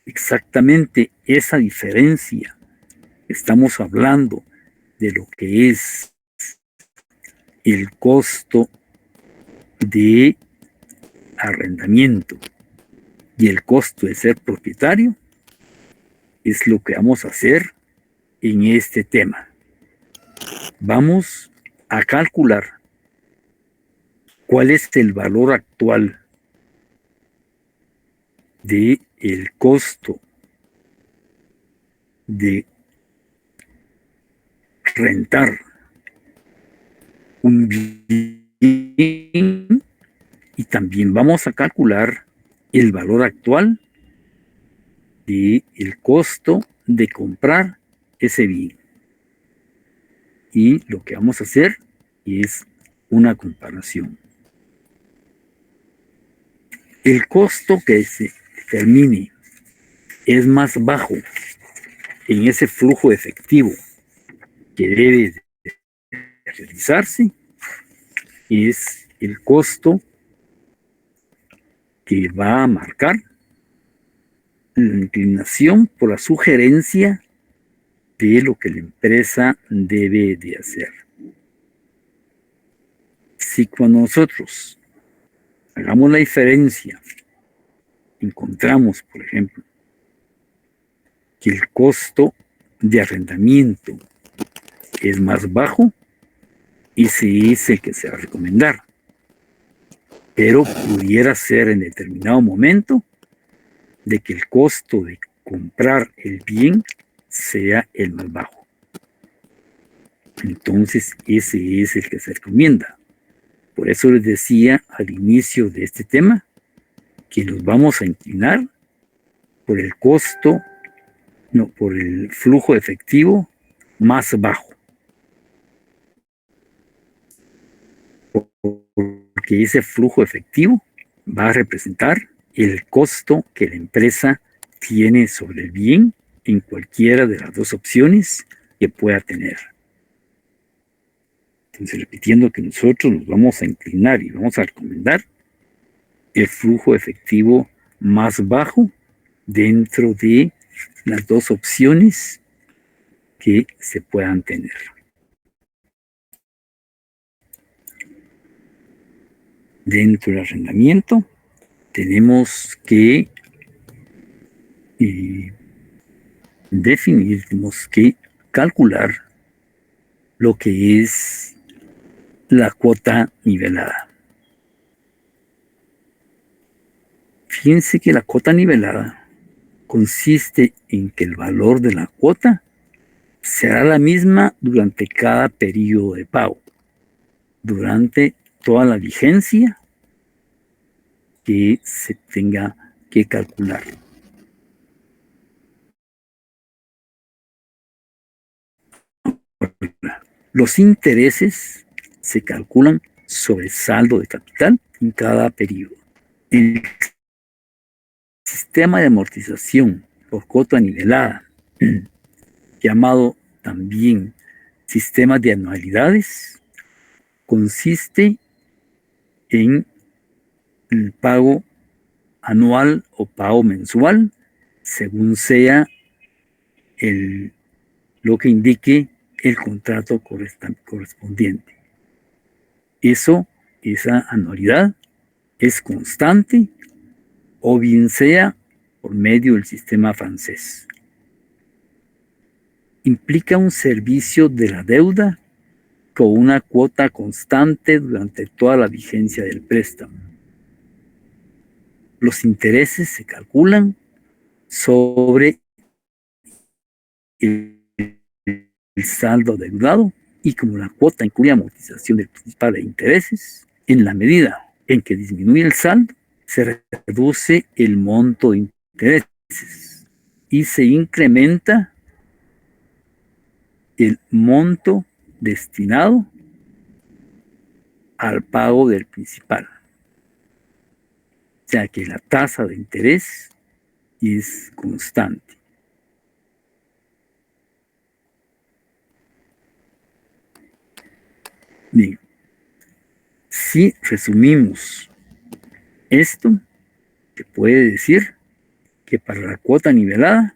Exactamente esa diferencia, estamos hablando de lo que es el costo de arrendamiento y el costo de ser propietario, es lo que vamos a hacer en este tema. Vamos a calcular cuál es el valor actual de el costo de rentar un bien y también vamos a calcular el valor actual de el costo de comprar ese bien. Y lo que vamos a hacer es una comparación. El costo que se determine es más bajo en ese flujo efectivo que debe de realizarse, es el costo que va a marcar la inclinación por la sugerencia de lo que la empresa debe de hacer. Si cuando nosotros hagamos la diferencia, encontramos, por ejemplo, que el costo de arrendamiento es más bajo, ese es el que se va a recomendar. Pero pudiera ser en determinado momento de que el costo de comprar el bien sea el más bajo. Entonces, ese es el que se recomienda. Por eso les decía al inicio de este tema que nos vamos a inclinar por el costo, no, por el flujo efectivo más bajo. Porque ese flujo efectivo va a representar el costo que la empresa tiene sobre el bien en cualquiera de las dos opciones que pueda tener. Entonces, repitiendo que nosotros nos vamos a inclinar y vamos a recomendar el flujo efectivo más bajo dentro de las dos opciones que se puedan tener. Dentro del arrendamiento tenemos que definir, tenemos que calcular lo que es la cuota nivelada. Fíjense que la cuota nivelada consiste en que el valor de la cuota será la misma durante cada periodo de pago, durante toda la vigencia que se tenga que calcular. Los intereses se calculan sobre el saldo de capital en cada periodo. El sistema de amortización por cuota nivelada, llamado también sistema de anualidades, consiste en el pago anual o pago mensual, según sea lo que indique el contrato correspondiente. Esa anualidad es constante o bien sea por medio del sistema francés. Implica un servicio de la deuda con una cuota constante durante toda la vigencia del préstamo. Los intereses se calculan sobre el saldo adeudado y como la cuota incluye amortización del principal e intereses, en la medida en que disminuye el saldo, se reduce el monto de intereses y se incrementa el monto destinado al pago del principal. O sea que la tasa de interés es constante. Bien, si resumimos esto, se puede decir que para la cuota nivelada,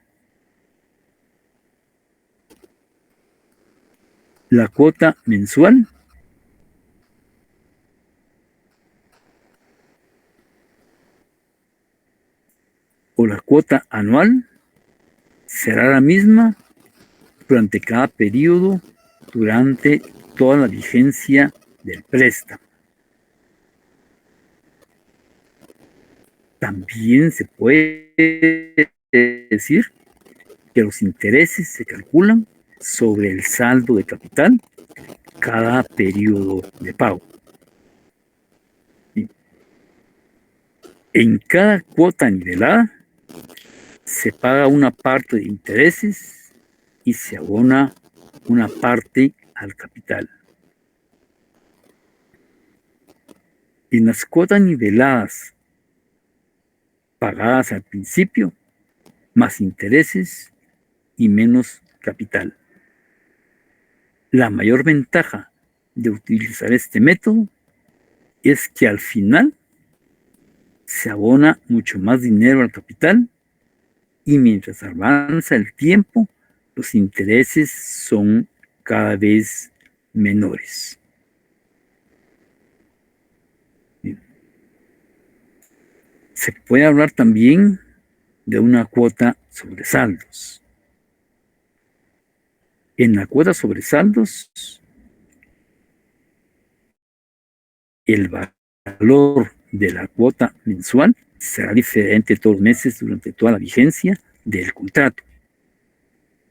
la cuota mensual o la cuota anual será la misma durante cada periodo, durante toda la vigencia del préstamo. También se puede decir que los intereses se calculan sobre el saldo de capital cada periodo de pago. En cada cuota nivelada se paga una parte de intereses y se abona una parte al capital. En las cuotas niveladas pagadas al principio, más intereses y menos capital. La mayor ventaja de utilizar este método es que al final se abona mucho más dinero al capital y mientras avanza el tiempo, los intereses son cada vez menores. Se puede hablar también de una cuota sobre saldos. En la cuota sobre saldos, el valor de la cuota mensual será diferente todos los meses durante toda la vigencia del contrato.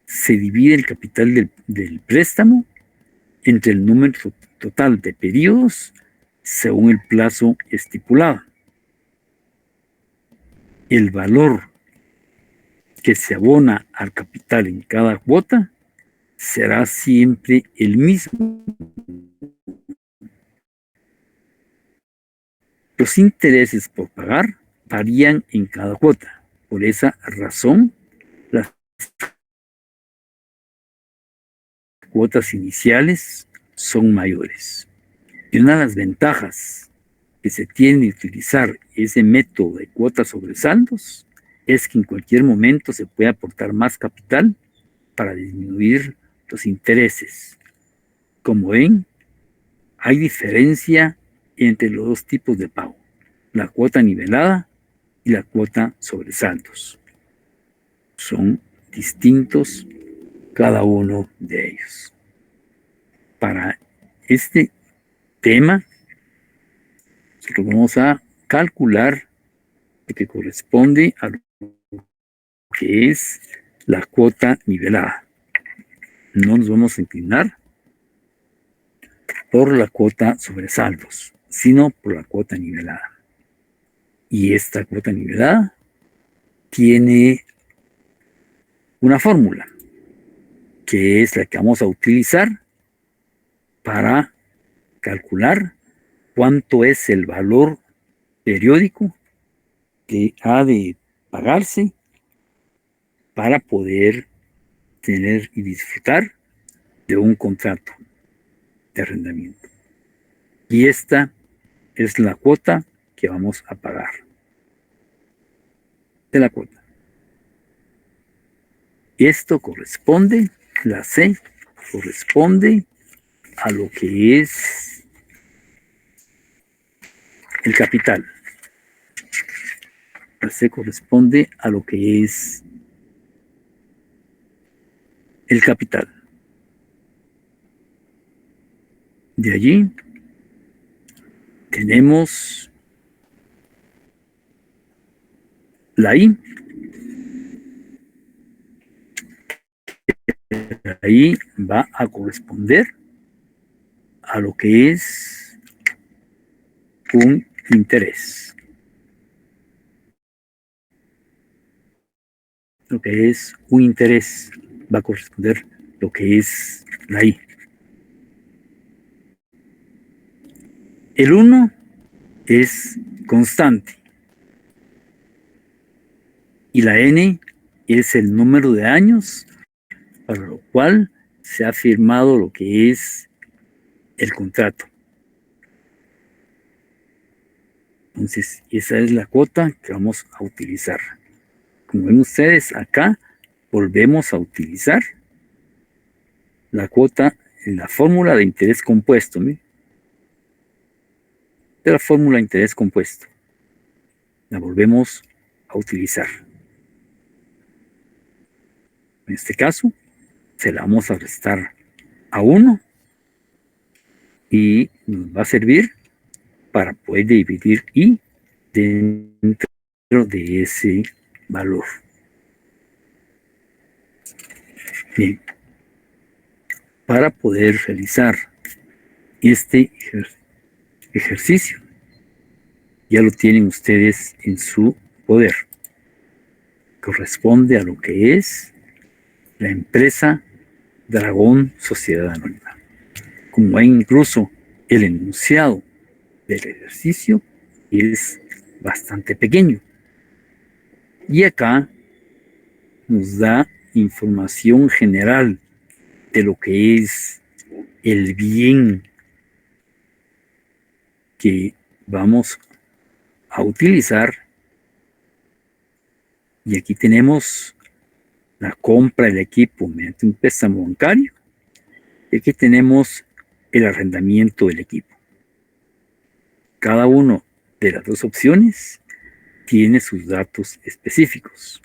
Se divide el capital del préstamo entre el número total de periodos según el plazo estipulado. El valor que se abona al capital en cada cuota será siempre el mismo. Los intereses por pagar varían en cada cuota. Por esa razón, las cuotas iniciales son mayores. Y una de las ventajas que se tiene de utilizar ese método de cuotas sobre saldos es que en cualquier momento se puede aportar más capital para disminuir los intereses. Como ven, hay diferencia entre los dos tipos de pago, la cuota nivelada y la cuota sobre saldos. Son distintos cada uno de ellos. Para este tema, nosotros vamos a calcular lo que corresponde a lo que es la cuota nivelada. No nos vamos a inclinar por la cuota sobre saldos, sino por la cuota nivelada. Y esta cuota nivelada tiene una fórmula, que es la que vamos a utilizar para calcular cuánto es el valor periódico que ha de pagarse para poder tener y disfrutar de un contrato de arrendamiento. Y esta es la cuota que vamos a pagar. De la cuota. Esto corresponde, la C, corresponde a lo que es el capital. La C corresponde a lo que es el capital. De allí tenemos la I. Ahí va a corresponder a lo que es un interés. Lo que es un interés va a corresponder lo que es la I. El 1 es constante y la N es el número de años para lo cual se ha firmado lo que es el contrato. Entonces, esa es la cuota que vamos a utilizar. Como ven ustedes, acá volvemos a utilizar la cuota en la fórmula de interés compuesto. ¿sí? De la fórmula de interés compuesto. La volvemos a utilizar. En este caso, se la vamos a restar a 1 y nos va a servir para poder dividir I dentro de ese valor. Bien, para poder realizar este ejercicio, ya lo tienen ustedes en su poder. Corresponde a lo que es la empresa Dragón Sociedad Anónima. Como ven, incluso el enunciado del ejercicio es bastante pequeño. Y acá nos da información general de lo que es el bien que vamos a utilizar. Y aquí tenemos la compra del equipo mediante un préstamo bancario. Y aquí tenemos el arrendamiento del equipo. Cada una de las dos opciones tiene sus datos específicos,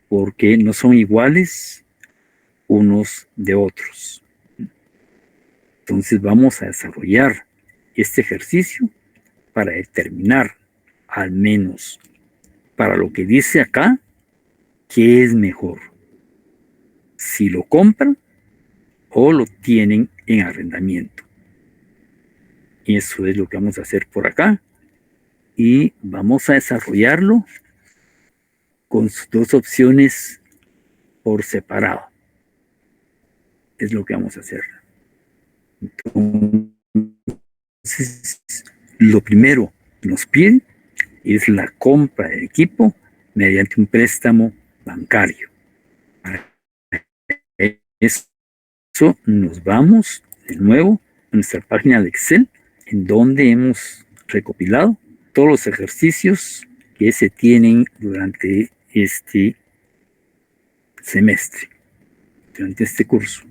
porque no son iguales unos de otros. Entonces vamos a desarrollar este ejercicio para determinar, al menos para lo que dice acá, qué es mejor, si lo compran o lo tienen en arrendamiento. Y eso es lo que vamos a hacer por acá. Y vamos a desarrollarlo con sus dos opciones por separado. Es lo que vamos a hacer. Entonces, lo primero que nos pide es la compra del equipo mediante un préstamo bancario. Para eso nos vamos de nuevo a nuestra página de Excel, en donde hemos recopilado todos los ejercicios que se tienen durante este semestre, durante este curso.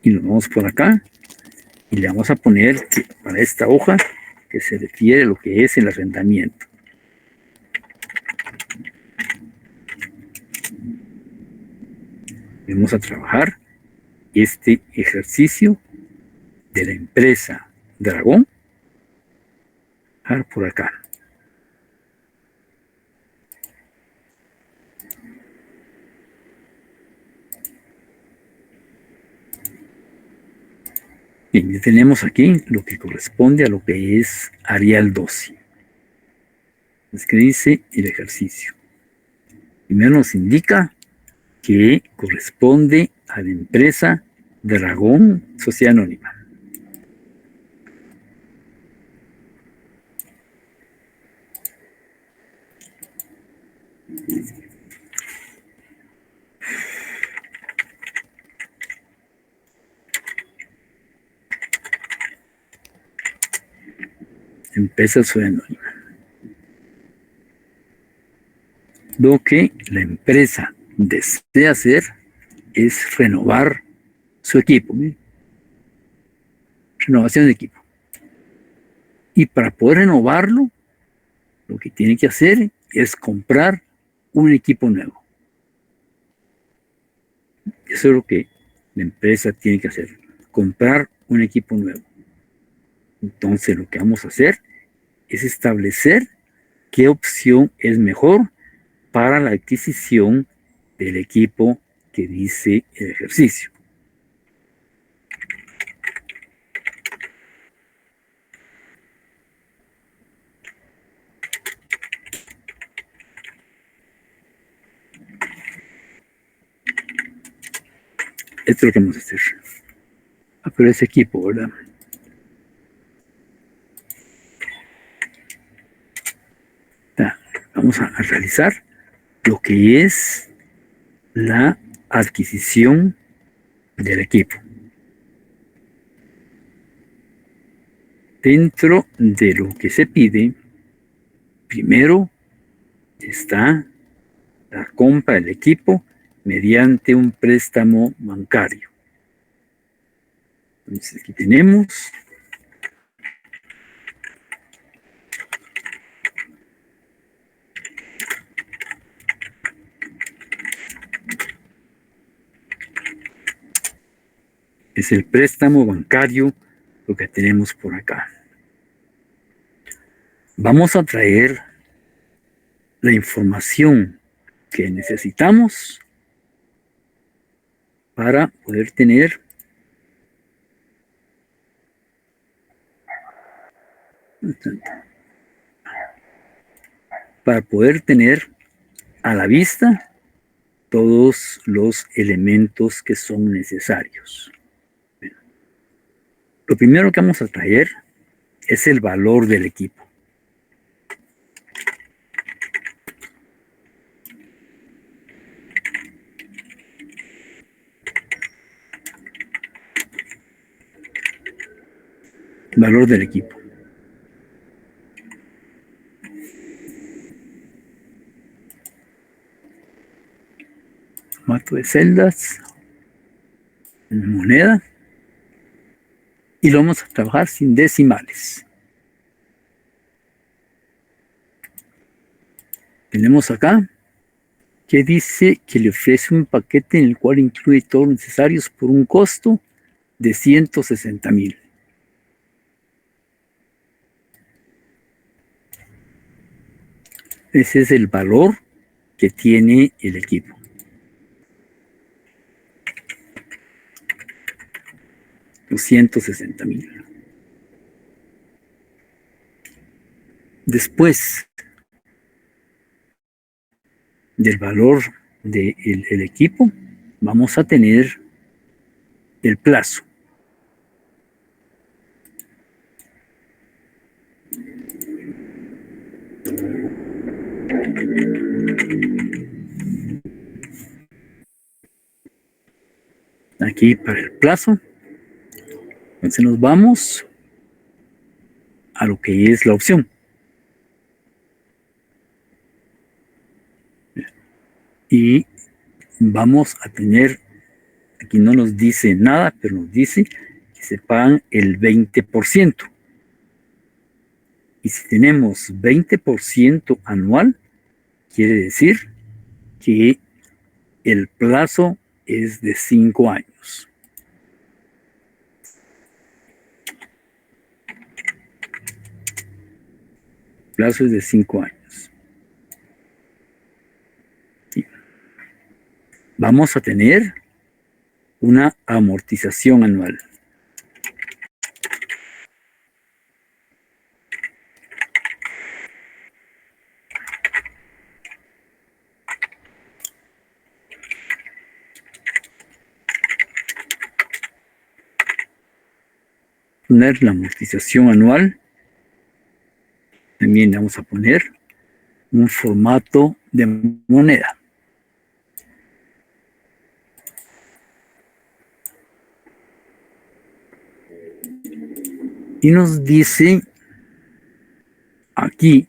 Y nos vamos por acá y le vamos a poner que para esta hoja que se refiere a lo que es el arrendamiento. Vamos a trabajar este ejercicio de la empresa Dragón por acá. Bien, ya tenemos aquí lo que corresponde a lo que es Arial 12. Es que dice el ejercicio. Primero nos indica que corresponde a la empresa Dragón Sociedad Anónima. Empresa Sociedad Anónima. Lo que la empresa desea hacer es renovar su equipo. ¿Sí? Renovación de equipo. Y para poder renovarlo, lo que tiene que hacer es comprar un equipo nuevo. Eso es lo que la empresa tiene que hacer, comprar un equipo nuevo. Entonces lo que vamos a hacer es establecer qué opción es mejor para la adquisición del equipo que dice el ejercicio. Esto es lo que vamos a hacer. Pero ese equipo, ¿verdad? Vamos a realizar lo que es la adquisición del equipo. Dentro de lo que se pide, primero está la compra del equipo mediante un préstamo bancario. Entonces aquí tenemos es el préstamo bancario lo que tenemos por acá. Vamos a traer la información que necesitamos para poder tener a la vista todos los elementos que son necesarios. Bueno, lo primero que vamos a traer es el valor del equipo. Valor del equipo. Formato de celdas, moneda, y lo vamos a trabajar sin decimales. Tenemos acá que dice que le ofrece un paquete en el cual incluye todos los necesarios por un costo de 160,000. Ese es el valor que tiene el equipo. Los 160,000. Después del valor del equipo, vamos a tener el plazo. Aquí para el plazo. Entonces nos vamos a lo que es la opción. Y vamos a tener, aquí no nos dice nada, pero nos dice que se pagan el 20%. Y si tenemos 20% anual, quiere decir que el plazo es de 5 años. El plazo es de 5 años. Y vamos a tener una amortización anual. Poner la amortización anual. También vamos a poner un formato de moneda. Y nos dice aquí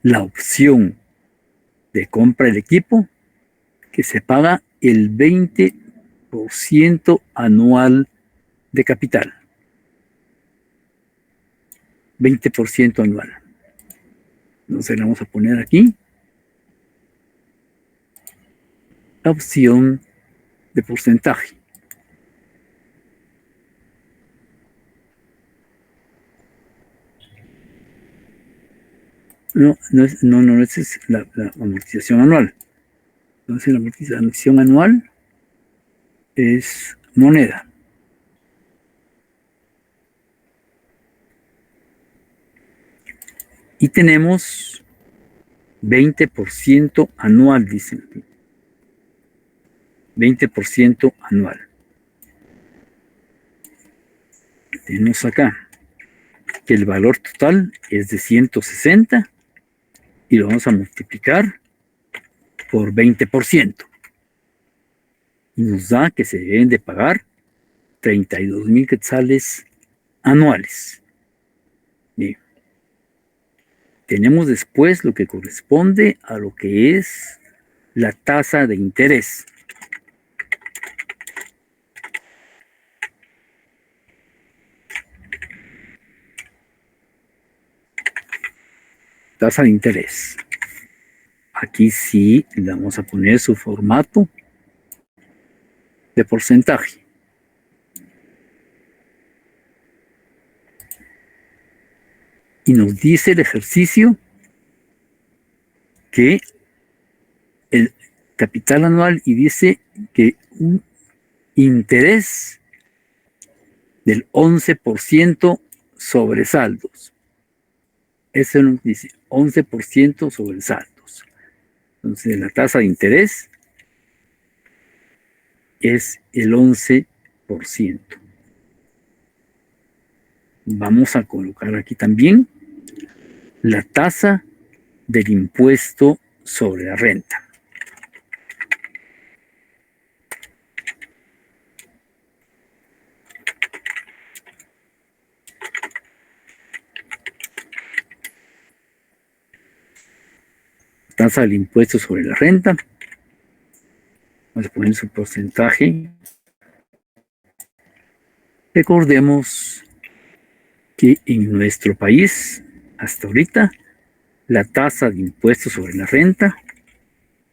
la opción de compra del equipo que se paga el 20% anual de capital. 20% anual. Entonces le vamos a poner aquí la opción de porcentaje. No, esa es la amortización anual. Entonces la amortización anual es moneda. Y tenemos 20% anual, dicen aquí. 20% anual. Tenemos acá que el valor total es de 160 y lo vamos a multiplicar por 20%. Y nos da que se deben de pagar 32,000 quetzales anuales. Bien. Tenemos después lo que corresponde a lo que es la tasa de interés. Tasa de interés. Aquí sí le vamos a poner su formato de porcentaje. Y nos dice el ejercicio que el capital anual y dice que un interés del 11% sobre saldos. Eso nos dice 11% sobre saldos. Entonces la tasa de interés es el 11%. Vamos a colocar aquí también la tasa del impuesto sobre la renta. Tasa del impuesto sobre la renta. Vamos a poner su porcentaje. Recordemos que en nuestro país, hasta ahorita, la tasa de impuestos sobre la renta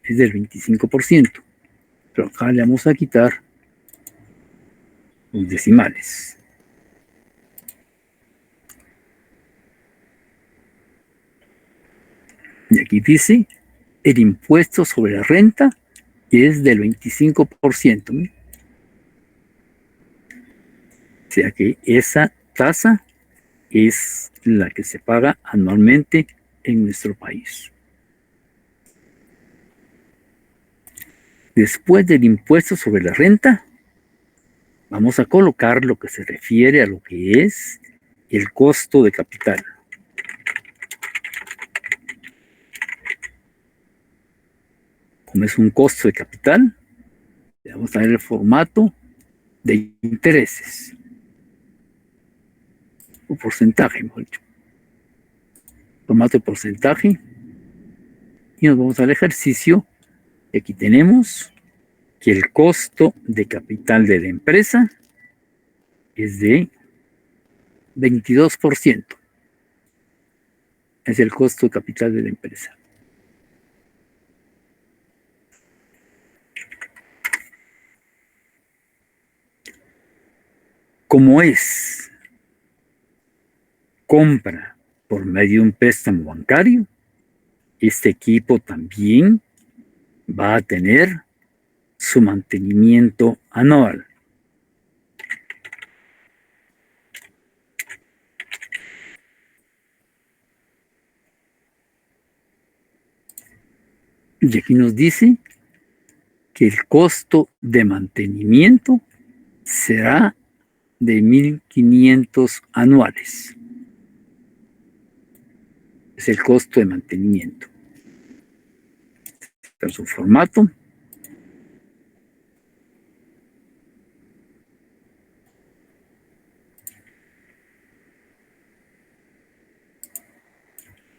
es del 25%. Pero acá le vamos a quitar los decimales. Y aquí dice, el impuesto sobre la renta es del 25%. O sea que esa tasa es la que se paga anualmente en nuestro país. Después del impuesto sobre la renta, vamos a colocar lo que se refiere a lo que es el costo de capital. Como es un costo de capital, le vamos a dar el formato de intereses. O porcentaje, mejor dicho. Formato de porcentaje. Y nos vamos al ejercicio. Y aquí tenemos que el costo de capital de la empresa es de 22%. Es el costo de capital de la empresa. Como es compra por medio de un préstamo bancario, este equipo también va a tener su mantenimiento anual. Y aquí nos dice que el costo de mantenimiento será de 1.500 anuales. Es el costo de mantenimiento. Está en su formato.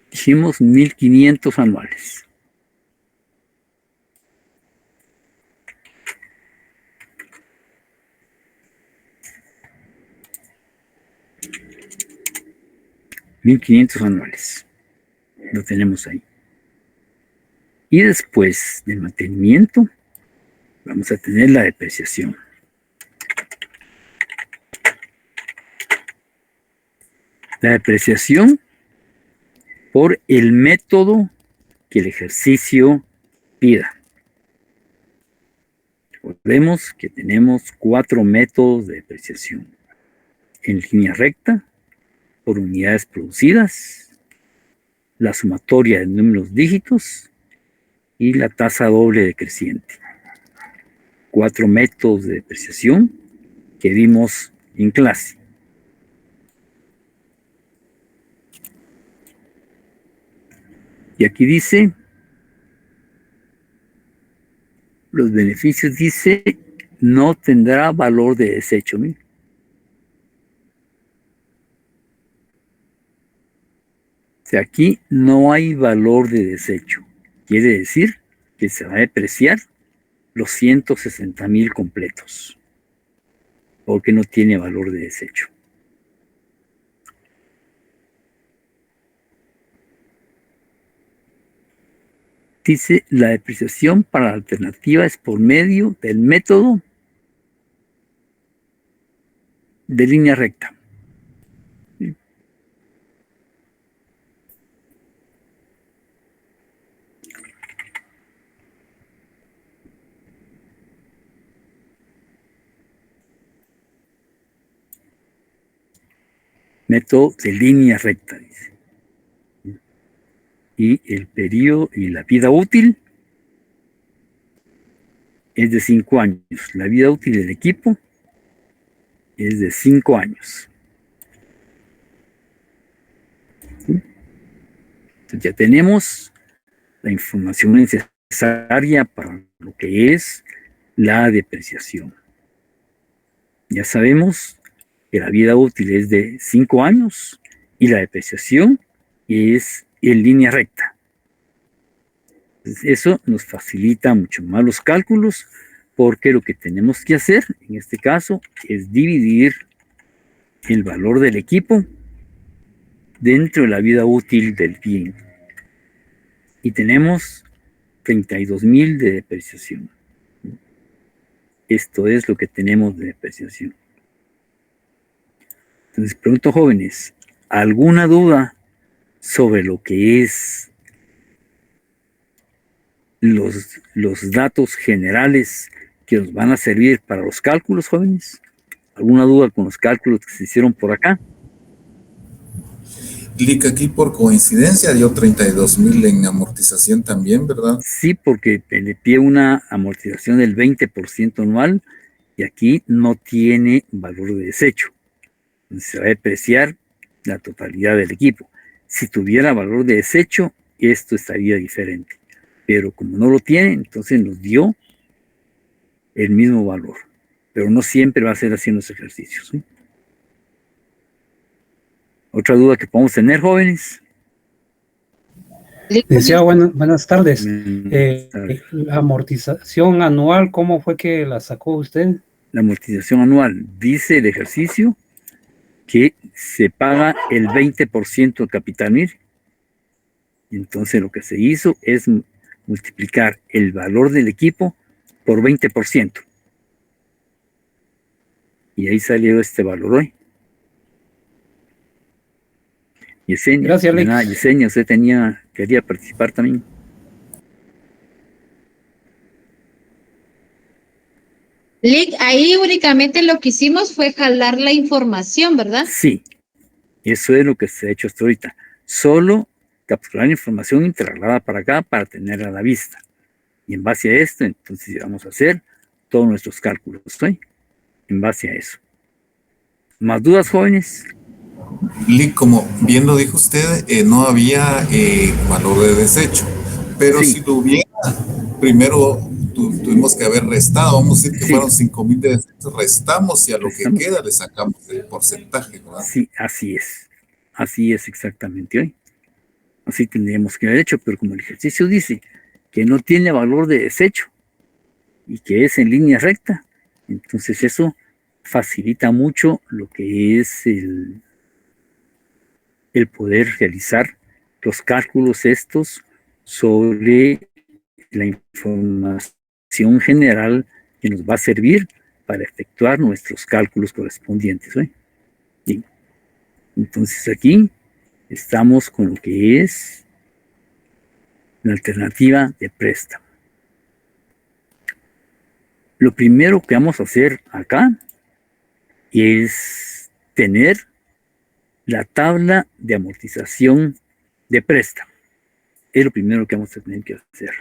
Dijimos 1.500 anuales. $1.500 anuales. Lo tenemos ahí. Y después del mantenimiento, vamos a tener la depreciación. La depreciación por el método que el ejercicio pida. Recordemos que tenemos 4 métodos de depreciación. En línea recta, por unidades producidas, la sumatoria de números dígitos y la tasa doble decreciente. 4 métodos de depreciación que vimos en clase. Y aquí dice, los beneficios dice, no tendrá valor de desecho. ¿Mira? O sea, aquí no hay valor de desecho. Quiere decir que se va a depreciar los 160,000 completos, porque no tiene valor de desecho. Dice, la depreciación para la alternativa es por medio del método de línea recta. Método de línea recta, dice. Y el periodo y la vida útil es de 5 años. La vida útil del equipo es de 5 años. ¿Sí? Entonces ya tenemos la información necesaria para lo que es la depreciación. Ya sabemos que la vida útil es de 5 años y la depreciación es en línea recta. Entonces, eso nos facilita mucho más los cálculos, porque lo que tenemos que hacer en este caso es dividir el valor del equipo dentro de la vida útil del bien. y tenemos 32,000 de depreciación. Esto es lo que tenemos de depreciación. Entonces, pregunto, jóvenes, ¿alguna duda sobre lo que es los datos generales que nos van a servir para los cálculos, jóvenes? ¿Alguna duda con los cálculos que se hicieron por acá? Lic, aquí por coincidencia dio 32,000 en amortización también, ¿verdad? Sí, porque le pide una amortización del 20% anual y aquí no tiene valor de desecho. Entonces se va a depreciar la totalidad del equipo. Si tuviera valor de desecho, esto estaría diferente. Pero como no lo tiene, entonces nos dio el mismo valor. Pero no siempre va a ser así en los ejercicios, ¿sí? ¿Otra duda que podemos tener, jóvenes? Decía, buenas tardes. La amortización anual, ¿cómo fue que la sacó usted? La amortización anual, dice el ejercicio que se paga el 20% del capital MIR. Entonces lo que se hizo es multiplicar el valor del equipo por 20%. Y ahí salió este valor hoy. Yesenia, gracias, Lic. Yesenia, usted quería participar también. Lic, ahí únicamente lo que hicimos fue jalar la información, ¿verdad? Sí, eso es lo que se ha hecho hasta ahorita. Solo capturar información y trasladarla para acá para tenerla a la vista. Y en base a esto, entonces vamos a hacer todos nuestros cálculos, ¿sí? En base a eso. ¿Más dudas, jóvenes? Lic, como bien lo dijo usted, no había valor de desecho, pero Sí. si lo hubiera, primero tuvimos que haber restado, vamos a decir que Sí. fueron 5,000 de desecho, restamos y a lo Restamos. que queda le sacamos el porcentaje, ¿verdad? Sí, así es exactamente hoy. Así tendríamos que haber hecho, pero como el ejercicio dice que no tiene valor de desecho y que es en línea recta, entonces eso facilita mucho lo que es el poder realizar los cálculos estos sobre la información general que nos va a servir para efectuar nuestros cálculos correspondientes, ¿sí? Bien. Entonces aquí estamos con lo que es la alternativa de préstamo. Lo primero que vamos a hacer acá es tener la tabla de amortización de préstamo. Es lo primero que vamos a tener que hacer.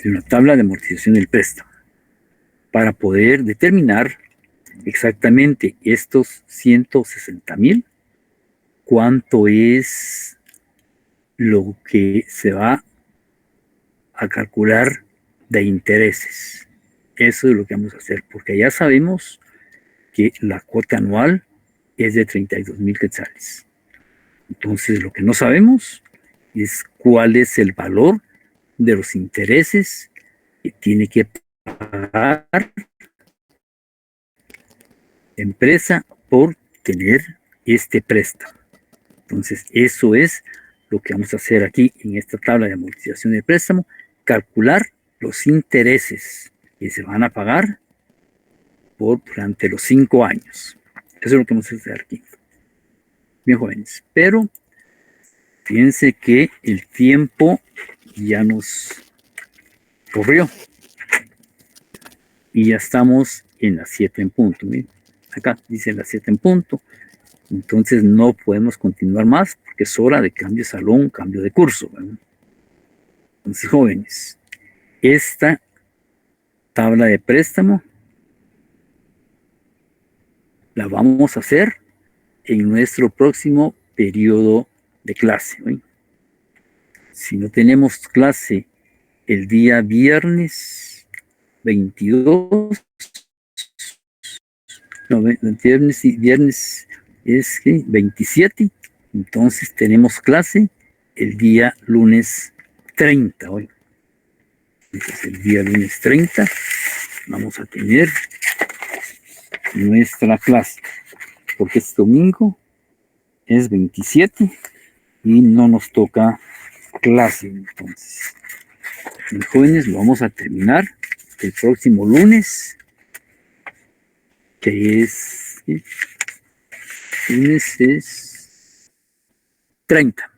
Una tabla de amortización del préstamo para poder determinar exactamente estos 160,000, cuánto es lo que se va a calcular de intereses. Eso es lo que vamos a hacer, porque ya sabemos que la cuota anual es de 32,000 quetzales. Entonces, lo que no sabemos es cuál es el valor de los intereses que tiene que pagar la empresa por tener este préstamo. Entonces, eso es lo que vamos a hacer aquí en esta tabla de amortización de préstamo, calcular los intereses que se van a pagar durante los 5 años. Eso es lo que vamos a hacer aquí. Bien, jóvenes, pero fíjense que el tiempo ya nos corrió y ya estamos en las 7 en punto. Miren, acá dice las 7 en punto. Entonces no podemos continuar más porque es hora de cambio de salón, cambio de curso, ¿verdad? Entonces, jóvenes, esta tabla de préstamo la vamos a hacer en nuestro próximo periodo de clase, ¿sí? Si no tenemos clase el día viernes 22, no, viernes es que 27, entonces tenemos clase el día lunes 30 hoy. Entonces, el día lunes 30 vamos a tener nuestra clase, porque este domingo es 27 y no nos toca clase. Entonces, los jóvenes lo vamos a terminar el próximo lunes, que es, ¿sí? Lunes es 30.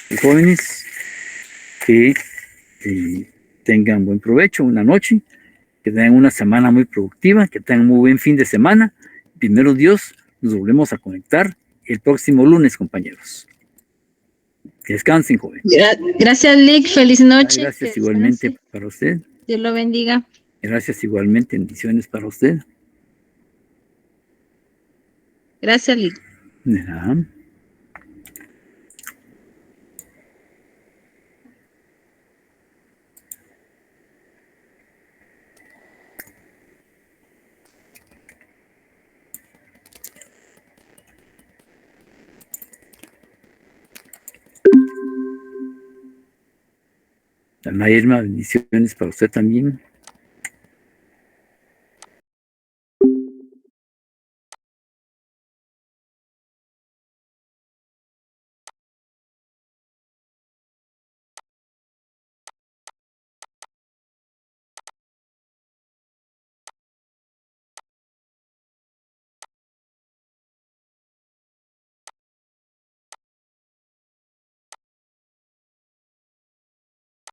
Los jóvenes que tengan buen provecho, una noche, que tengan una semana muy productiva, que tengan muy buen fin de semana. Primero Dios, nos volvemos a conectar el próximo lunes, compañeros. Que descansen, jóvenes. Gracias, Lick. Feliz noche. Gracias igualmente para usted. Dios lo bendiga. Gracias igualmente. Bendiciones para usted. Gracias, Lick. De nada. Ana Irma, bendiciones para usted también.